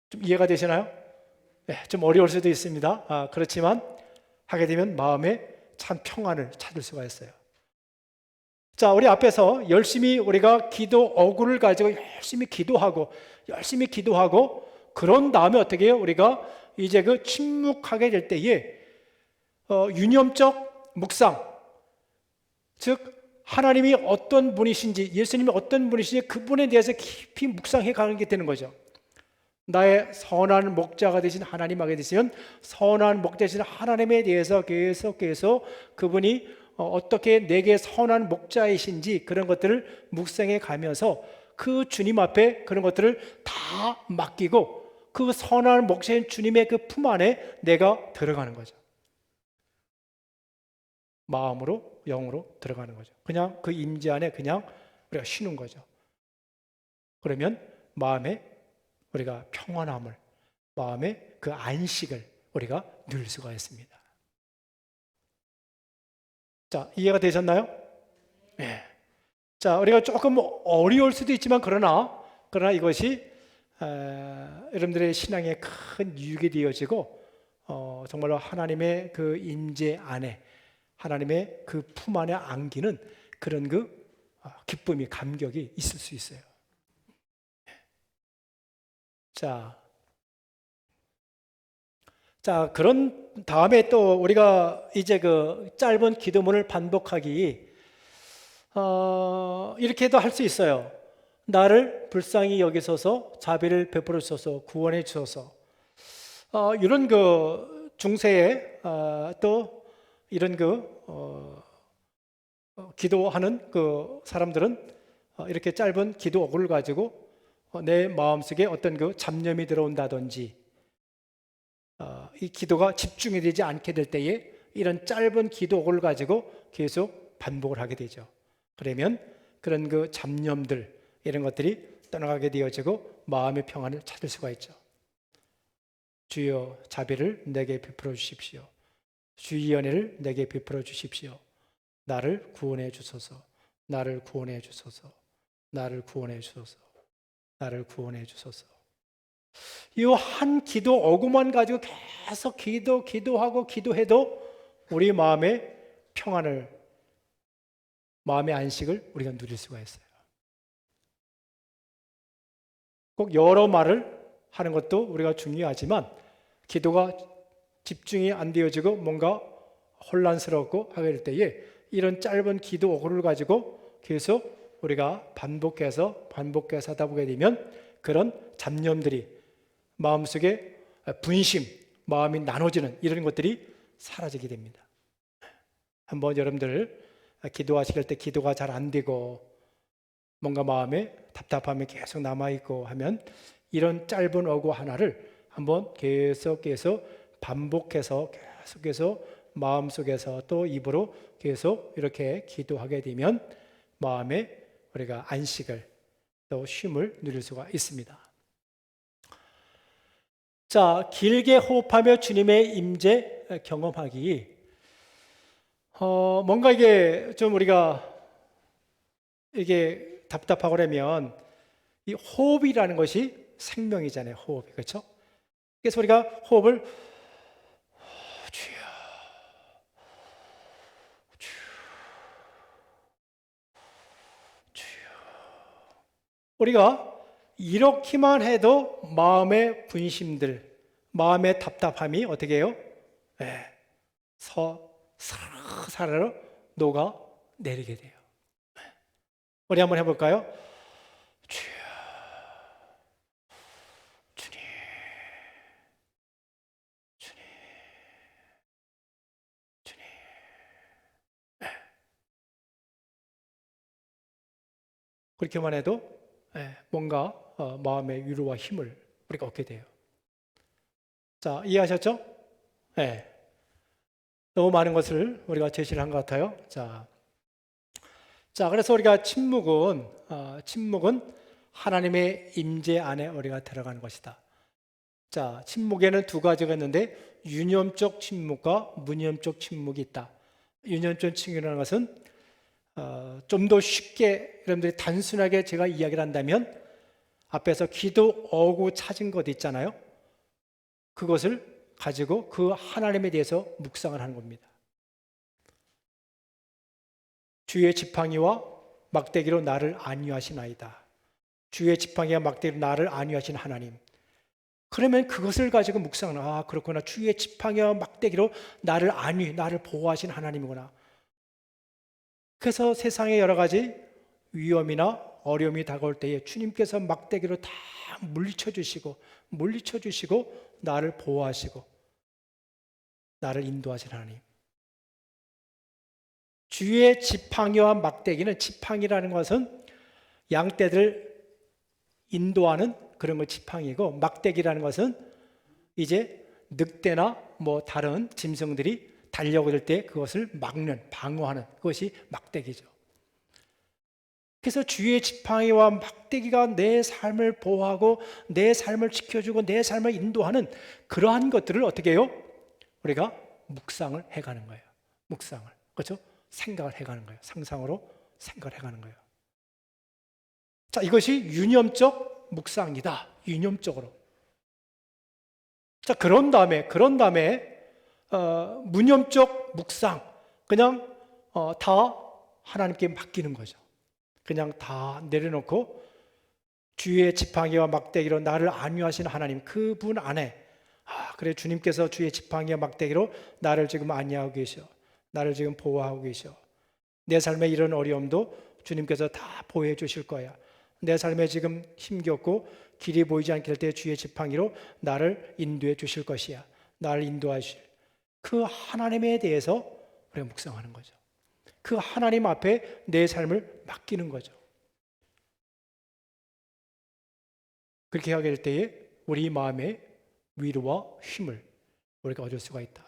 S2: 좀 이해가 되시나요? 네, 좀 어려울 수도 있습니다. 그렇지만 하게 되면 마음에 참 평안을 찾을 수가 있어요. 자, 우리 앞에서 열심히 우리가 기도 어구를 가지고 열심히 기도하고 그런 다음에 어떻게 해요? 우리가 이제 그 침묵하게 될 때에 유념적 묵상, 즉 하나님이 어떤 분이신지, 예수님이 어떤 분이신지 그분에 대해서 깊이 묵상해 가는 게 되는 거죠. 나의 선한 목자가 되신 하나님 하게 되시면 선한 목자이신 하나님에 대해서 계속해서 그분이 어떻게 내게 선한 목자이신지 그런 것들을 묵상해 가면서 그 주님 앞에 그런 것들을 다 맡기고 그 선한 목자인 주님의 그 품 안에 내가 들어가는 거죠. 마음으로, 영으로 들어가는 거죠. 그냥 그 임재 안에 그냥 우리가 쉬는 거죠. 그러면 마음에 우리가 평안함을, 마음의 그 안식을 우리가 누릴 수가 있습니다. 자, 이해가 되셨나요? 네. 자, 우리가 조금 어려울 수도 있지만 그러나 이것이 여러분들의 신앙에 큰 유익이 되어지고 정말로 하나님의 그 임재 안에, 하나님의 그 품 안에 안기는 그런 그 기쁨이, 감격이 있을 수 있어요. 자, 그런 다음에 또 우리가 이제 그 짧은 기도문을 반복하기, 이렇게도 할 수 있어요. 나를 불쌍히 여기소서, 자비를 베풀어 주소서, 구원해 주소서. 이런 그 중세에 또 이런 그 기도하는 그 사람들은 이렇게 짧은 기도 어구를 가지고 내 마음속에 어떤 그 잡념이 들어온다든지 이 기도가 집중이 되지 않게 될 때에 이런 짧은 기도 어구를 가지고 계속 반복을 하게 되죠. 그러면 그런 그 잡념들 이런 것들이 떠나가게 되어지고 마음의 평안을 찾을 수가 있죠. 주여 자비를 내게 베풀어 주십시오. 주의 은혜를 내게 베풀어 주십시오. 나를 구원해 주소서. 나를 구원해 주소서. 나를 구원해 주소서. 나를 구원해 주소서. 이 한 기도 어구만 가지고 계속 기도하고 기도해도 우리 마음의 평안을 마음의 안식을 우리가 누릴 수가 있어요. 꼭 여러 말을 하는 것도 우리가 중요하지만 기도가 집중이 안 되어지고 뭔가 혼란스럽고 하게 될 때에 이런 짧은 기도 어구를 가지고 계속 우리가 반복해서 하다 보게 되면 그런 잡념들이 마음속에 분심, 마음이 나눠지는 이런 것들이 사라지게 됩니다. 한번 여러분들 기도하실 때 기도가 잘 안 되고 뭔가 마음에 답답함이 계속 남아있고 하면 이런 짧은 어구 하나를 한번 계속해서 반복해서 계속해서 마음속에서 또 입으로 계속 이렇게 기도하게 되면 마음에 우리가 안식을 또 쉼을 누릴 수가 있습니다. 자, 길게 호흡하며 주님의 임재 경험하기. 뭔가 이게 좀 우리가 이게 답답하고 그러면 이 호흡이라는 것이 생명이잖아요. 호흡이. 그렇죠? 그래서 우리가 호흡을 주여 주여 우리가 이렇게만 해도 마음의 분심들, 마음의 답답함이 어떻게 해요? 네, 사르르 녹아 내리게 돼요. 우리 한번 해볼까요? 주여, 주님, 주님, 주님. 그렇게만 해도 뭔가 마음의 위로와 힘을 우리가 얻게 돼요. 자, 이해하셨죠? 네. 너무 많은 것을 우리가 제시를 한 것 같아요. 자, 그래서 우리가 침묵은 하나님의 임재 안에 우리가 들어가는 것이다. 자, 침묵에는 두 가지가 있는데 유념적 침묵과 무념적 침묵이 있다. 유념적 침묵이라는 것은 좀 더 쉽게 여러분들이 단순하게 제가 이야기를 한다면 앞에서 기도 어구 찾은 것 있잖아요. 그것을 가지고 그 하나님에 대해서 묵상을 하는 겁니다. 주의 지팡이와 막대기로 나를 안위하시나이다. 주의 지팡이와 막대기로 나를 안위하신 하나님. 그러면 그것을 가지고 묵상을 그렇구나. 주의 지팡이와 막대기로 나를 나를 보호하신 하나님이구나. 그래서 세상의 여러 가지 위험이나 어려움이 다가올 때에 주님께서 막대기로 다 물리쳐 주시고 나를 보호하시고 나를 인도하신 하나님. 주의 지팡이와 막대기는, 지팡이라는 것은 양떼들 인도하는 그런 거 지팡이고, 막대기라는 것은 이제 늑대나 뭐 다른 짐승들이 달려올 때 그것을 막는, 방어하는 그것이 막대기죠. 그래서 주의 지팡이와 막대기가 내 삶을 보호하고 내 삶을 지켜주고 내 삶을 인도하는 그러한 것들을 어떻게 해요? 우리가 묵상을 해가는 거예요. 묵상을. 그렇죠? 생각을 해가는 거예요. 상상으로 생각을 해가는 거예요. 자, 이것이 유념적 묵상이다. 유념적으로. 자, 그런 다음에 무념적 묵상, 그냥 다 하나님께 맡기는 거죠. 그냥 다 내려놓고 주의 지팡이와 막대기로 나를 안위하시는 하나님, 그분 안에 그래, 주님께서 주의 지팡이와 막대기로 나를 지금 안위하고 계셔. 나를 지금 보호하고 계셔. 내 삶의 이런 어려움도 주님께서 다 보호해 주실 거야. 내 삶에 지금 힘겹고 길이 보이지 않게 될 때 주의 지팡이로 나를 인도해 주실 것이야. 나를 인도하실 그 하나님에 대해서 우리가 묵상하는 거죠. 그 하나님 앞에 내 삶을 맡기는 거죠. 그렇게 하게 될 때에 우리 마음에 위로와 힘을 우리가 얻을 수가 있다.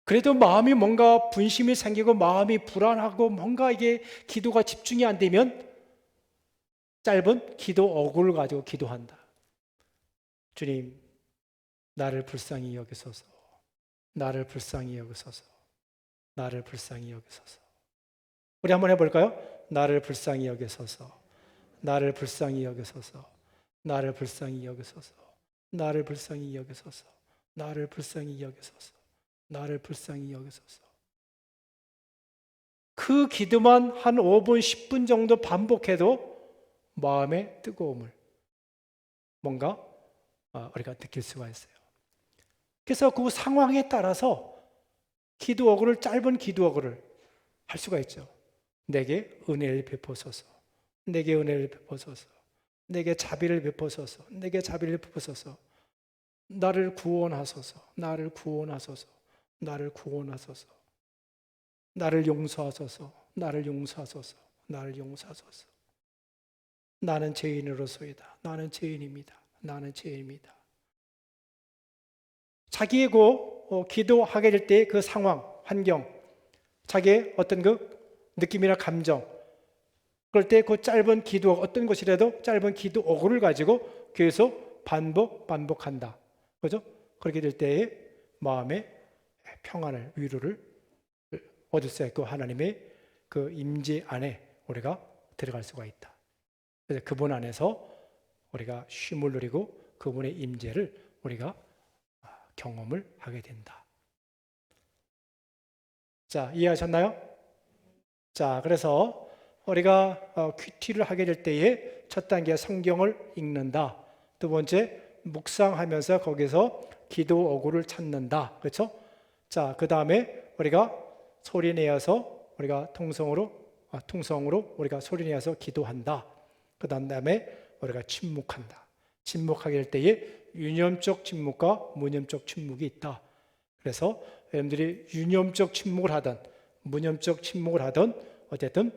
S2: 그래도 마음이 뭔가 분심이 생기고 마음이 불안하고 뭔가 이게 기도가 집중이 안 되면 짧은 기도 어구를 가지고 기도한다. 주님, 나를 불쌍히 여기소서. 나를 불쌍히 여기소서. 나를 불쌍히 여기소서. 우리 한번 해볼까요? 나를 불쌍히 여기소서. 나를 불쌍히 여기소서. 나를 불쌍히 여기소서. 나를 불쌍히 여기소서. 나를 불쌍히 여기소서. 나를 불쌍히 여기소서. 그 기도만 한 5분, 10분 정도 반복해도 마음의 뜨거움을 뭔가 우리가 느낄 수가 있어요. 그래서 그 상황에 따라서 짧은 기도어구를 할 수가 있죠. 내게 은혜를 베푸소서, 내게 은혜를 베푸소서, 내게 자비를 베푸소서, 내게 자비를 베푸소서, 나를 구원하소서, 나를 구원하소서, 나를 구원하소서, 나를 용서하소서, 나를 용서하소서, 나를 용서하소서. 나는 죄인으로소이다. 나는 죄인입니다. 나는 죄인입니다. 자기의 기도하게 될 때 그 상황, 환경, 자기의 어떤 그 느낌이나 감정, 그럴 때 그 짧은 기도, 어떤 것이라도 짧은 기도어구를 가지고 계속 반복한다. 그죠? 그렇게 될 때에 마음의 평안을, 위로를 얻을 수 있고 하나님의 그 임재 안에 우리가 들어갈 수가 있다. 그래서 그분 안에서 우리가 쉼을 누리고 그분의 임재를 우리가 경험을 하게 된다. 자, 이해하셨나요? 자, 그래서 우리가 큐티를 하게 될 때에 첫 단계 성경을 읽는다. 두 번째 묵상하면서 거기서 기도 어구를 찾는다. 그렇죠? 자, 그 다음에 우리가 소리 내어서 우리가 통성으로 우리가 소리 내어서 기도한다. 그 다음에 우리가 침묵한다. 침묵하게 될 때에 유념적 침묵과 무념적 침묵이 있다. 그래서 여러분들이 유념적 침묵을 하든 무념적 침묵을 하든 어쨌든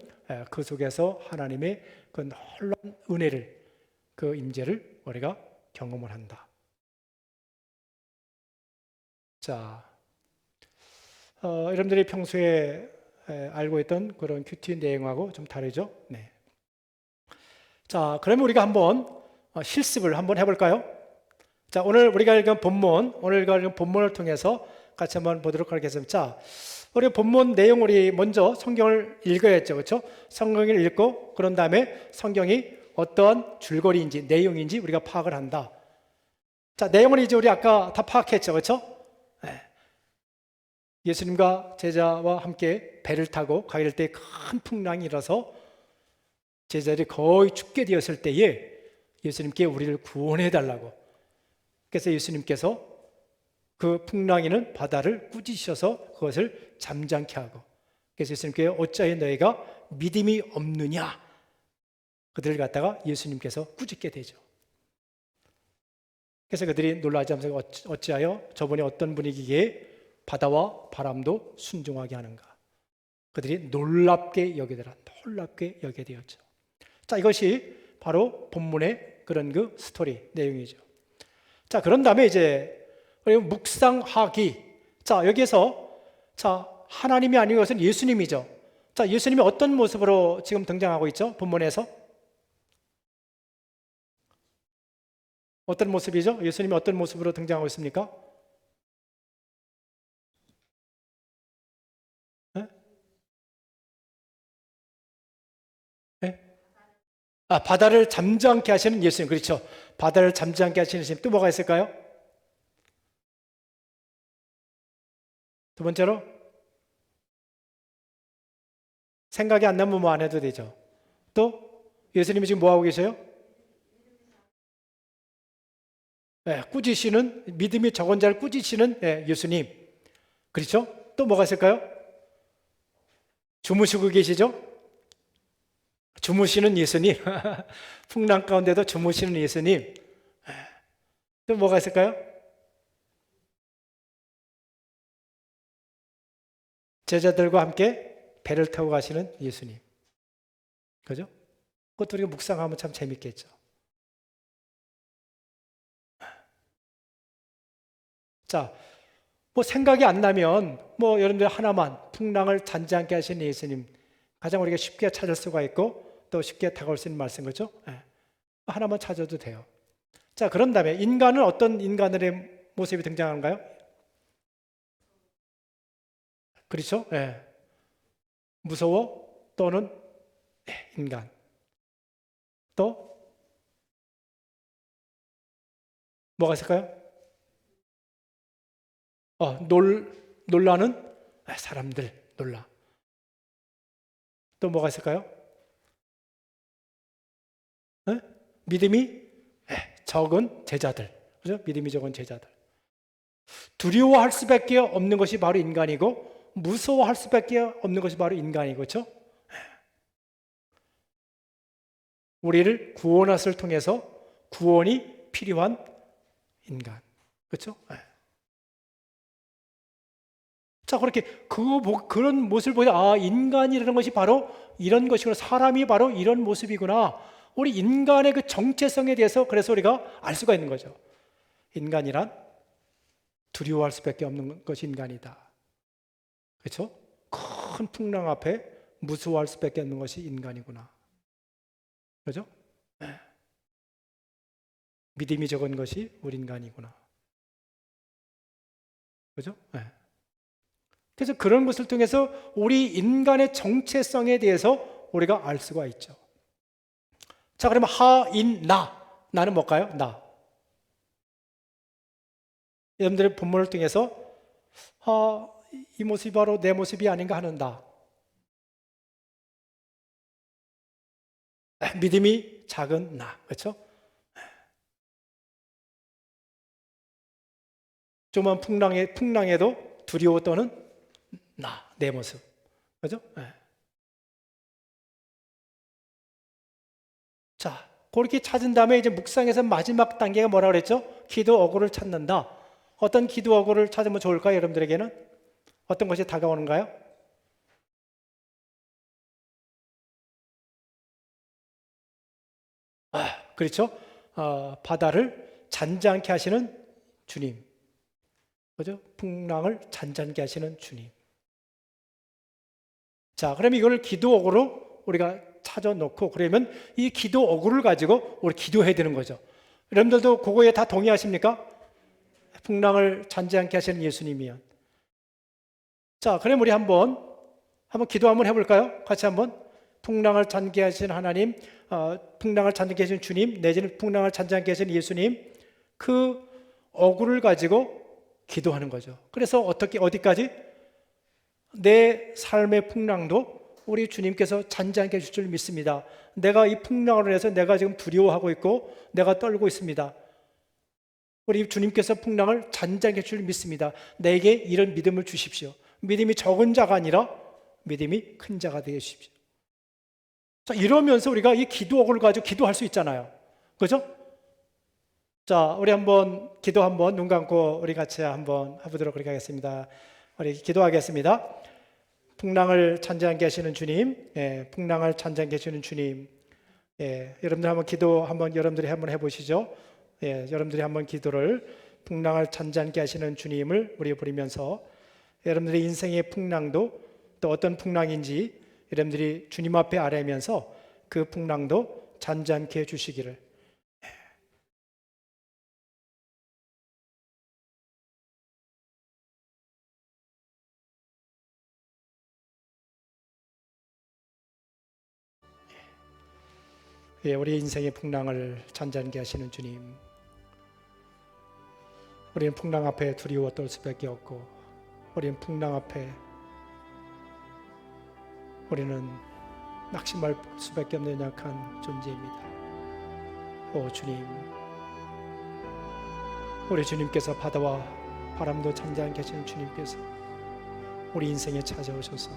S2: 그 속에서 하나님의 그 놀라운 은혜를, 그 임재를 우리가 경험을 한다. 자, 여러분들이 평소에 알고 있던 그런 큐티 내용하고 좀 다르죠? 네. 자, 그러면 우리가 한번 실습을 한번 해볼까요? 자, 오늘 우리가 읽은 본문을 통해서 같이 한번 보도록 하겠습니다. 자, 우리 본문 내용 우리 먼저 성경을 읽어야죠, 그렇죠? 성경을 읽고 그런 다음에 성경이 어떤 줄거리인지 내용인지 우리가 파악을 한다. 자, 내용은 이제 우리 아까 다 파악했죠, 그렇죠? 네. 예수님과 제자와 함께 배를 타고 가게 될 때 큰 풍랑이 일어서 제자들이 거의 죽게 되었을 때에 예수님께 우리를 구원해 달라고. 그래서 예수님께서 그 풍랑이는 바다를 꾸짖으셔서 그것을 잠잠케 하고, 그래서 예수님께 어찌하여 너희가 믿음이 없느냐, 그들을 갖다가 예수님께서 꾸짖게 되죠. 그래서 그들이 놀라지 않으면서 어찌하여 저분이 어떤 분이기에 바다와 바람도 순종하게 하는가. 그들이 놀랍게 여기게 되었죠. 자, 이것이 바로 본문의 그런 그 스토리 내용이죠. 자, 그런 다음에 이제 묵상하기. 자, 여기에서 하나님이 아닌 것은 예수님이죠. 자, 예수님이 어떤 모습으로 지금 등장하고 있죠? 본문에서 어떤 모습이죠? 예수님이 어떤 모습으로 등장하고 있습니까? 네? 네? 바다를 잠잠케 하시는 예수님. 그렇죠. 바다를 잠잠케 하시는 예수님. 또 뭐가 있을까요? 두 번째로 생각이 안 나면 뭐 안 해도 되죠. 또 예수님이 지금 뭐 하고 계세요? 네, 꾸짖으시는, 믿음이 적은 자를 꾸짖으시는 예수님. 그렇죠? 또 뭐가 있을까요? 주무시고 계시죠? 주무시는 예수님. 풍랑 가운데도 주무시는 예수님. 또 뭐가 있을까요? 제자들과 함께 배를 타고 가시는 예수님. 그죠? 그것도 우리가 묵상하면 참 재밌겠죠. 자, 뭐 생각이 안 나면 뭐 여러분들 하나만, 풍랑을 잔잔케 하시는 예수님, 가장 우리가 쉽게 찾을 수가 있고 또 쉽게 다가올 수 있는 말씀, 그죠? 하나만 찾아도 돼요. 자, 그런 다음에 인간은 어떤 인간들의 모습이 등장하는가요? 그렇죠? 무서워 또는 인간. 또 뭐가 있을까요? 놀라는 사람들, 놀라. 또 뭐가 있을까요? 네? 믿음이 적은 제자들. 그죠? 믿음이 적은 제자들. 두려워할 수밖에 없는 것이 바로 인간이고 무서워할 수밖에 없는 것이 바로 인간이고 그렇죠? 우리를 구원하실 통해서 구원이 필요한 인간. 그렇죠? 자, 그렇게 그런 모습을 보자. 아, 인간이라는 것이 바로 이런 것이구나. 사람이 바로 이런 모습이구나. 우리 인간의 그 정체성에 대해서 그래서 우리가 알 수가 있는 거죠. 인간이란 두려워할 수밖에 없는 것이 인간이다. 그렇죠? 큰 풍랑 앞에 무서워할 수밖에 없는 것이 인간이구나. 그렇죠? 믿음이 적은 것이 우리 인간이구나. 그렇죠? 그래서 그런 것을 통해서 우리 인간의 정체성에 대해서 우리가 알 수가 있죠. 자, 그러면 나는 뭘까요? 나. 여러분들의 본문을 통해서 이 모습이 바로 내 모습이 아닌가 하는 나. 믿음이 작은 나. 그렇죠? 조그만 풍랑에도 두려워 떠는 나, 내 모습. 그죠? 자, 그렇게 찾은 다음에 이제 묵상에서 마지막 단계가 뭐라 그랬죠? 기도 어구를 찾는다. 어떤 기도 어구를 찾으면 좋을까요? 여러분들에게는? 어떤 것이 다가오는가요? 그렇죠? 바다를 잔잔케 하시는 주님. 그죠? 풍랑을 잔잔케 하시는 주님. 자, 그럼 이걸 기도 어구로 우리가 찾아놓고 그러면 이 기도 어구를 가지고 우리 기도해야 되는 거죠. 여러분들도 그거에 다 동의하십니까? 풍랑을 잔잔케 하시는 예수님이요. 자, 그럼 우리 한번 기도 한번 해볼까요? 같이 한번 풍랑을 잔잔케 하시는 하나님, 풍랑을 잔잔케 하시는 주님, 내지는 풍랑을 잔잔케 하시는 예수님, 그 어구를 가지고 기도하는 거죠. 그래서 어디까지? 내 삶의 풍랑도 우리 주님께서 잔잔케 해줄 줄 믿습니다. 내가 이 풍랑으로 인해서 내가 지금 두려워하고 있고 내가 떨고 있습니다. 우리 주님께서 풍랑을 잔잔케 해줄 줄 믿습니다. 내게 이런 믿음을 주십시오. 믿음이 적은 자가 아니라 믿음이 큰 자가 되게 해주십시오. 자, 이러면서 우리가 이 기도어구를 가지고 기도할 수 있잖아요. 그죠? 자, 우리 기도 한번 눈 감고 우리 같이 한번 해보도록 하겠습니다. 우리 기도하겠습니다. 풍랑을 잔잔케 하시는 주님, 풍랑을 잔잔케 하시는 주님, 여러분들 여러분들이 한번 해보시죠. 여러분들이 한번 기도를 풍랑을 잔잔케 하시는 주님을 우리 부르면서 여러분들의 인생의 풍랑도 또 어떤 풍랑인지 여러분들이 주님 앞에 아뢰면서 그 풍랑도 잔잔케 해주시기를. 우리 인생의 풍랑을 잔잔케 하시는 주님, 우리는 풍랑 앞에 두려워 떨 수밖에 없고 우리는 풍랑 앞에 우리는 낙심할 수밖에 없는 약한 존재입니다. 오 주님, 우리 주님께서 바다와 바람도 잔잔케 하시는 주님께서 우리 인생에 찾아오셔서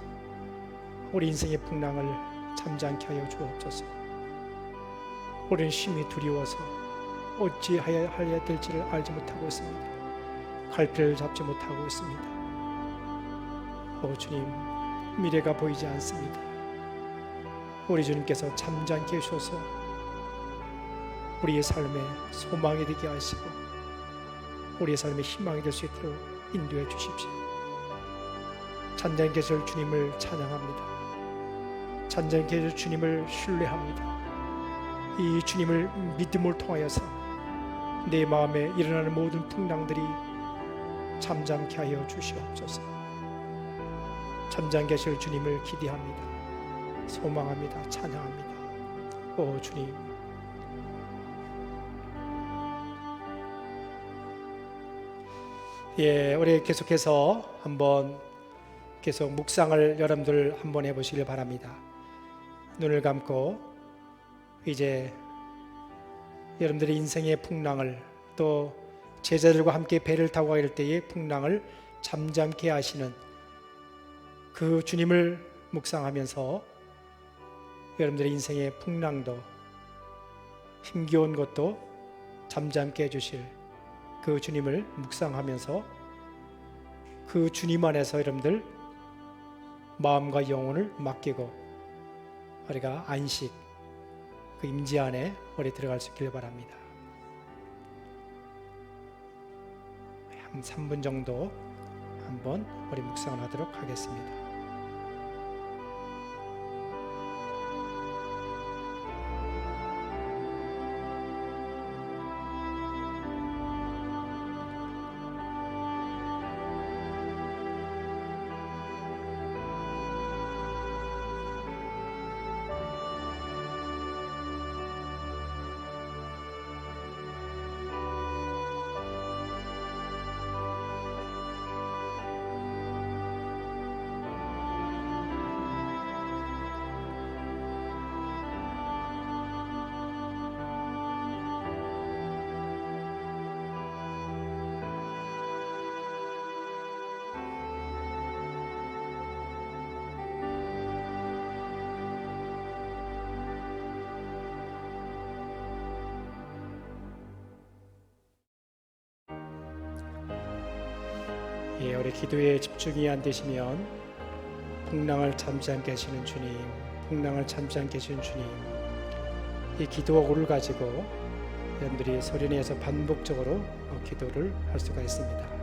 S2: 우리 인생의 풍랑을 잠잠케 하여 주옵소서. 우리는 심히 두려워서 어찌하여야 될지를 알지 못하고 있습니다. 갈피를 잡지 못하고 있습니다. 오 주님, 미래가 보이지 않습니다. 우리 주님께서 잠잠케 해주셔서 우리의 삶에 소망이 되게 하시고 우리의 삶에 희망이 될 수 있도록 인도해 주십시오. 잔잔케 하실 주님을 찬양합니다. 잔잔케 하실 주님을 신뢰합니다. 이 주님을 믿음을 통하여서 내 마음에 일어나는 모든 풍랑들이 잠잠케 하여 주시옵소서. 잠잠케 하실 주님을 기대합니다. 소망합니다. 찬양합니다. 오 주님, 우리 계속해서 계속 묵상을 여러분들 한번 해보시길 바랍니다. 눈을 감고 이제 여러분들의 인생의 풍랑을, 또 제자들과 함께 배를 타고 갈 때의 풍랑을 잠잠케 하시는 그 주님을 묵상하면서 여러분들의 인생의 풍랑도, 힘겨운 것도 잠잠케 해주실 그 주님을 묵상하면서 그 주님 안에서 여러분들 마음과 영혼을 맡기고 우리가 안식, 그 임재 안에 우리 들어갈 수 있길 바랍니다. 한 3분 정도 한번 우리 묵상을 하도록 하겠습니다. 우리 기도에 집중이 안 되시면 풍랑을 참지 않게 하시는 주님, 풍랑을 참지 않게 하시는 주님, 이 기도어구를 가지고 여러분들이 소리내서 반복적으로 기도를 할 수가 있습니다.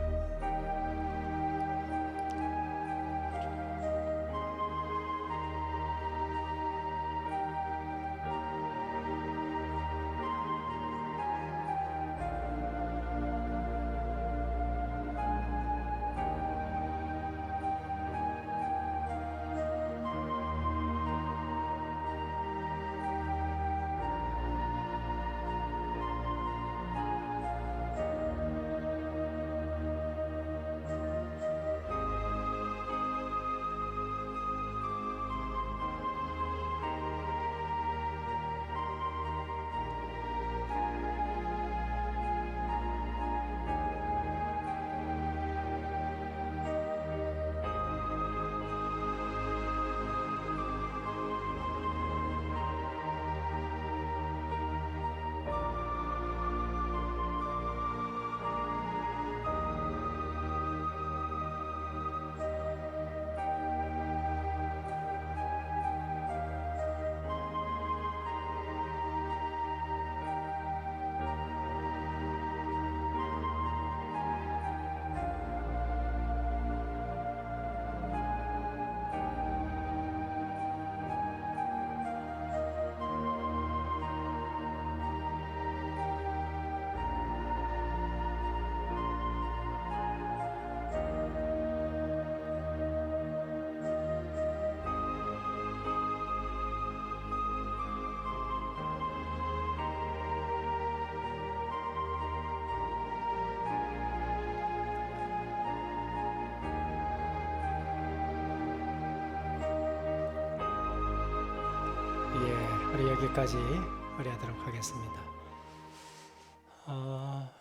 S2: 우리 여기까지 우리 하도록 하겠습니다.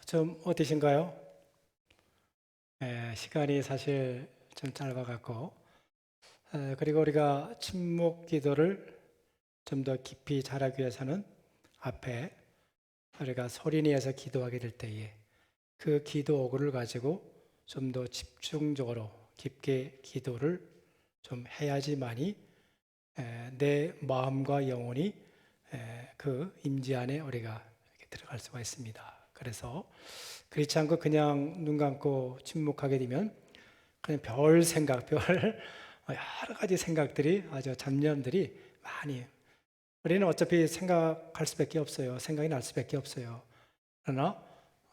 S2: 좀 어떠신가요? 시간이 사실 좀 짧아갖고, 그리고 우리가 침묵 기도를 좀 더 깊이 잘하기 위해서는 앞에 우리가 소리내서 기도하게 될 때에 그 기도 어구를 가지고 좀 더 집중적으로 깊게 기도를 좀 해야지만이 내 마음과 영혼이 그 임재 안에 우리가 이렇게 들어갈 수가 있습니다. 그래서 그렇지 않고 그냥 눈 감고 침묵하게 되면 그냥 별 생각, 여러 가지 생각들이, 아주 잡념들이 많이, 우리는 어차피 생각할 수밖에 없어요. 생각이 날 수밖에 없어요. 그러나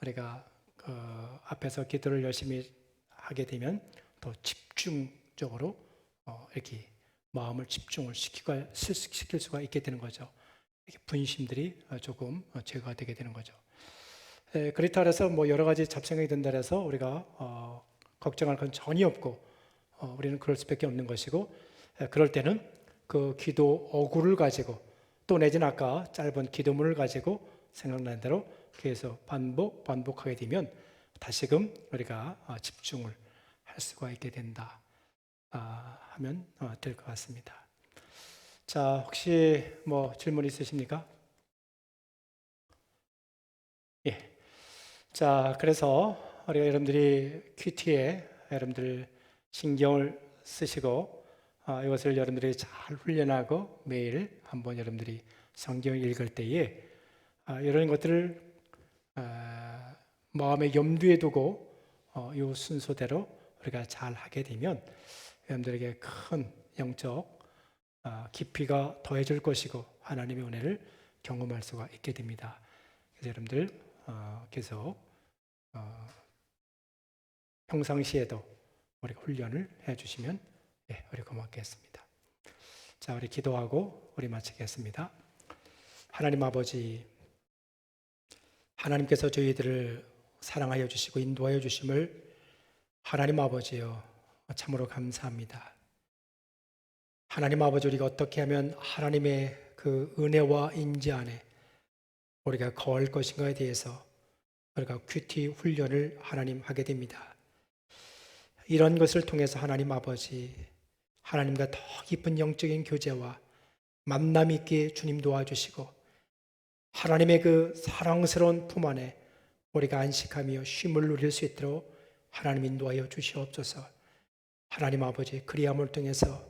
S2: 우리가 그 앞에서 기도를 열심히 하게 되면 더 집중적으로 이렇게 마음을 집중을 시킬 수가 있게 되는 거죠. 이렇게 분심들이 조금 제거가 되게 되는 거죠. 그렇다 해서 뭐 여러 가지 잡생각이 든다 해서 우리가 걱정할 건 전혀 없고 우리는 그럴 수밖에 없는 것이고, 그럴 때는 그 기도 어구를 가지고 또 내지는 아까 짧은 기도문을 가지고 생각나는 대로 계속 반복하게 되면 다시금 우리가 집중을 할 수가 있게 된다 하면 될 것 같습니다. 자, 혹시 뭐 질문 있으십니까? 예. 자, 그래서 우리가 여러분들이 큐티에 여러분들 신경을 쓰시고 이것을 여러분들이 잘 훈련하고 매일 한번 여러분들이 성경을 읽을 때에 이런 것들을 마음에 염두에 두고 이 순서대로 우리가 잘 하게 되면 여러분들에게 큰 영적 깊이가 더해질 것이고 하나님의 은혜를 경험할 수가 있게 됩니다. 그래서 여러분들 계속 평상시에도 우리가 훈련을 해주시면 우리 고맙겠습니다. 자, 우리 기도하고 우리 마치겠습니다. 하나님 아버지, 하나님께서 저희들을 사랑하여 주시고 인도하여 주심을 하나님 아버지여 참으로 감사합니다. 하나님 아버지, 우리가 어떻게 하면 하나님의 그 은혜와 인지 안에 우리가 거할 것인가에 대해서 우리가 큐티 훈련을 하나님 하게 됩니다. 이런 것을 통해서 하나님 아버지, 하나님과 더 깊은 영적인 교제와 만남 있게 주님 도와주시고 하나님의 그 사랑스러운 품 안에 우리가 안식하며 쉼을 누릴 수 있도록 하나님 인도하여 주시옵소서. 하나님 아버지, 그리함을 통해서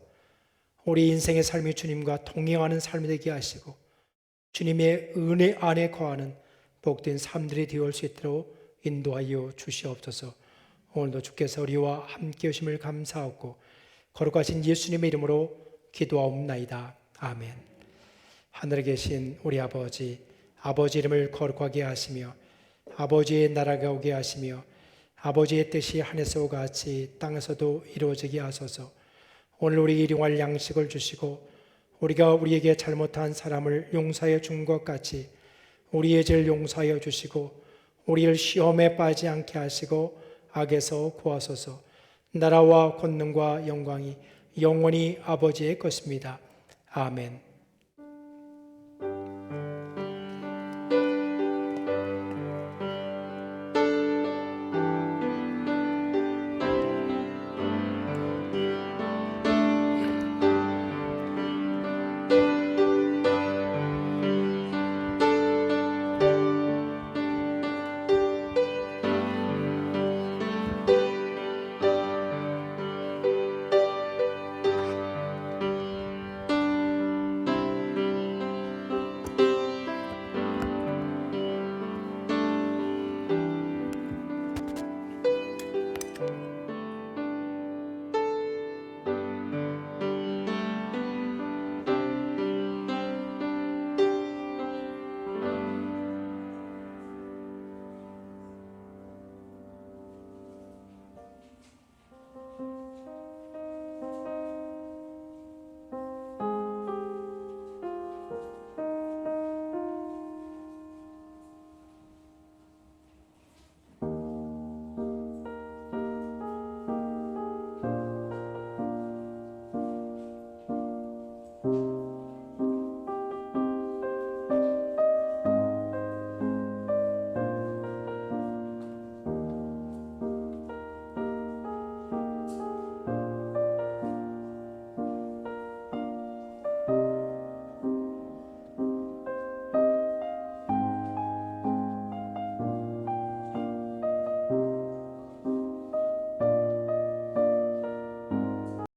S2: 우리 인생의 삶이 주님과 동행하는 삶이 되게 하시고 주님의 은혜 안에 거하는 복된 삶들이 되어올 수 있도록 인도하여 주시옵소서. 오늘도 주께서 우리와 함께 하심을 감사하고 거룩하신 예수님의 이름으로 기도하옵나이다. 아멘. 하늘에 계신 우리 아버지, 아버지 이름을 거룩하게 하시며 아버지의 나라가 오게 하시며 아버지의 뜻이 하늘에서 같이 땅에서도 이루어지게 하소서. 오늘 우리 일용할 양식을 주시고 우리가 우리에게 잘못한 사람을 용서하여 준 것 같이 우리의 죄를 용서하여 주시고 우리를 시험에 빠지지 않게 하시고 악에서 구하소서. 나라와 권능과 영광이 영원히 아버지의 것입니다. 아멘.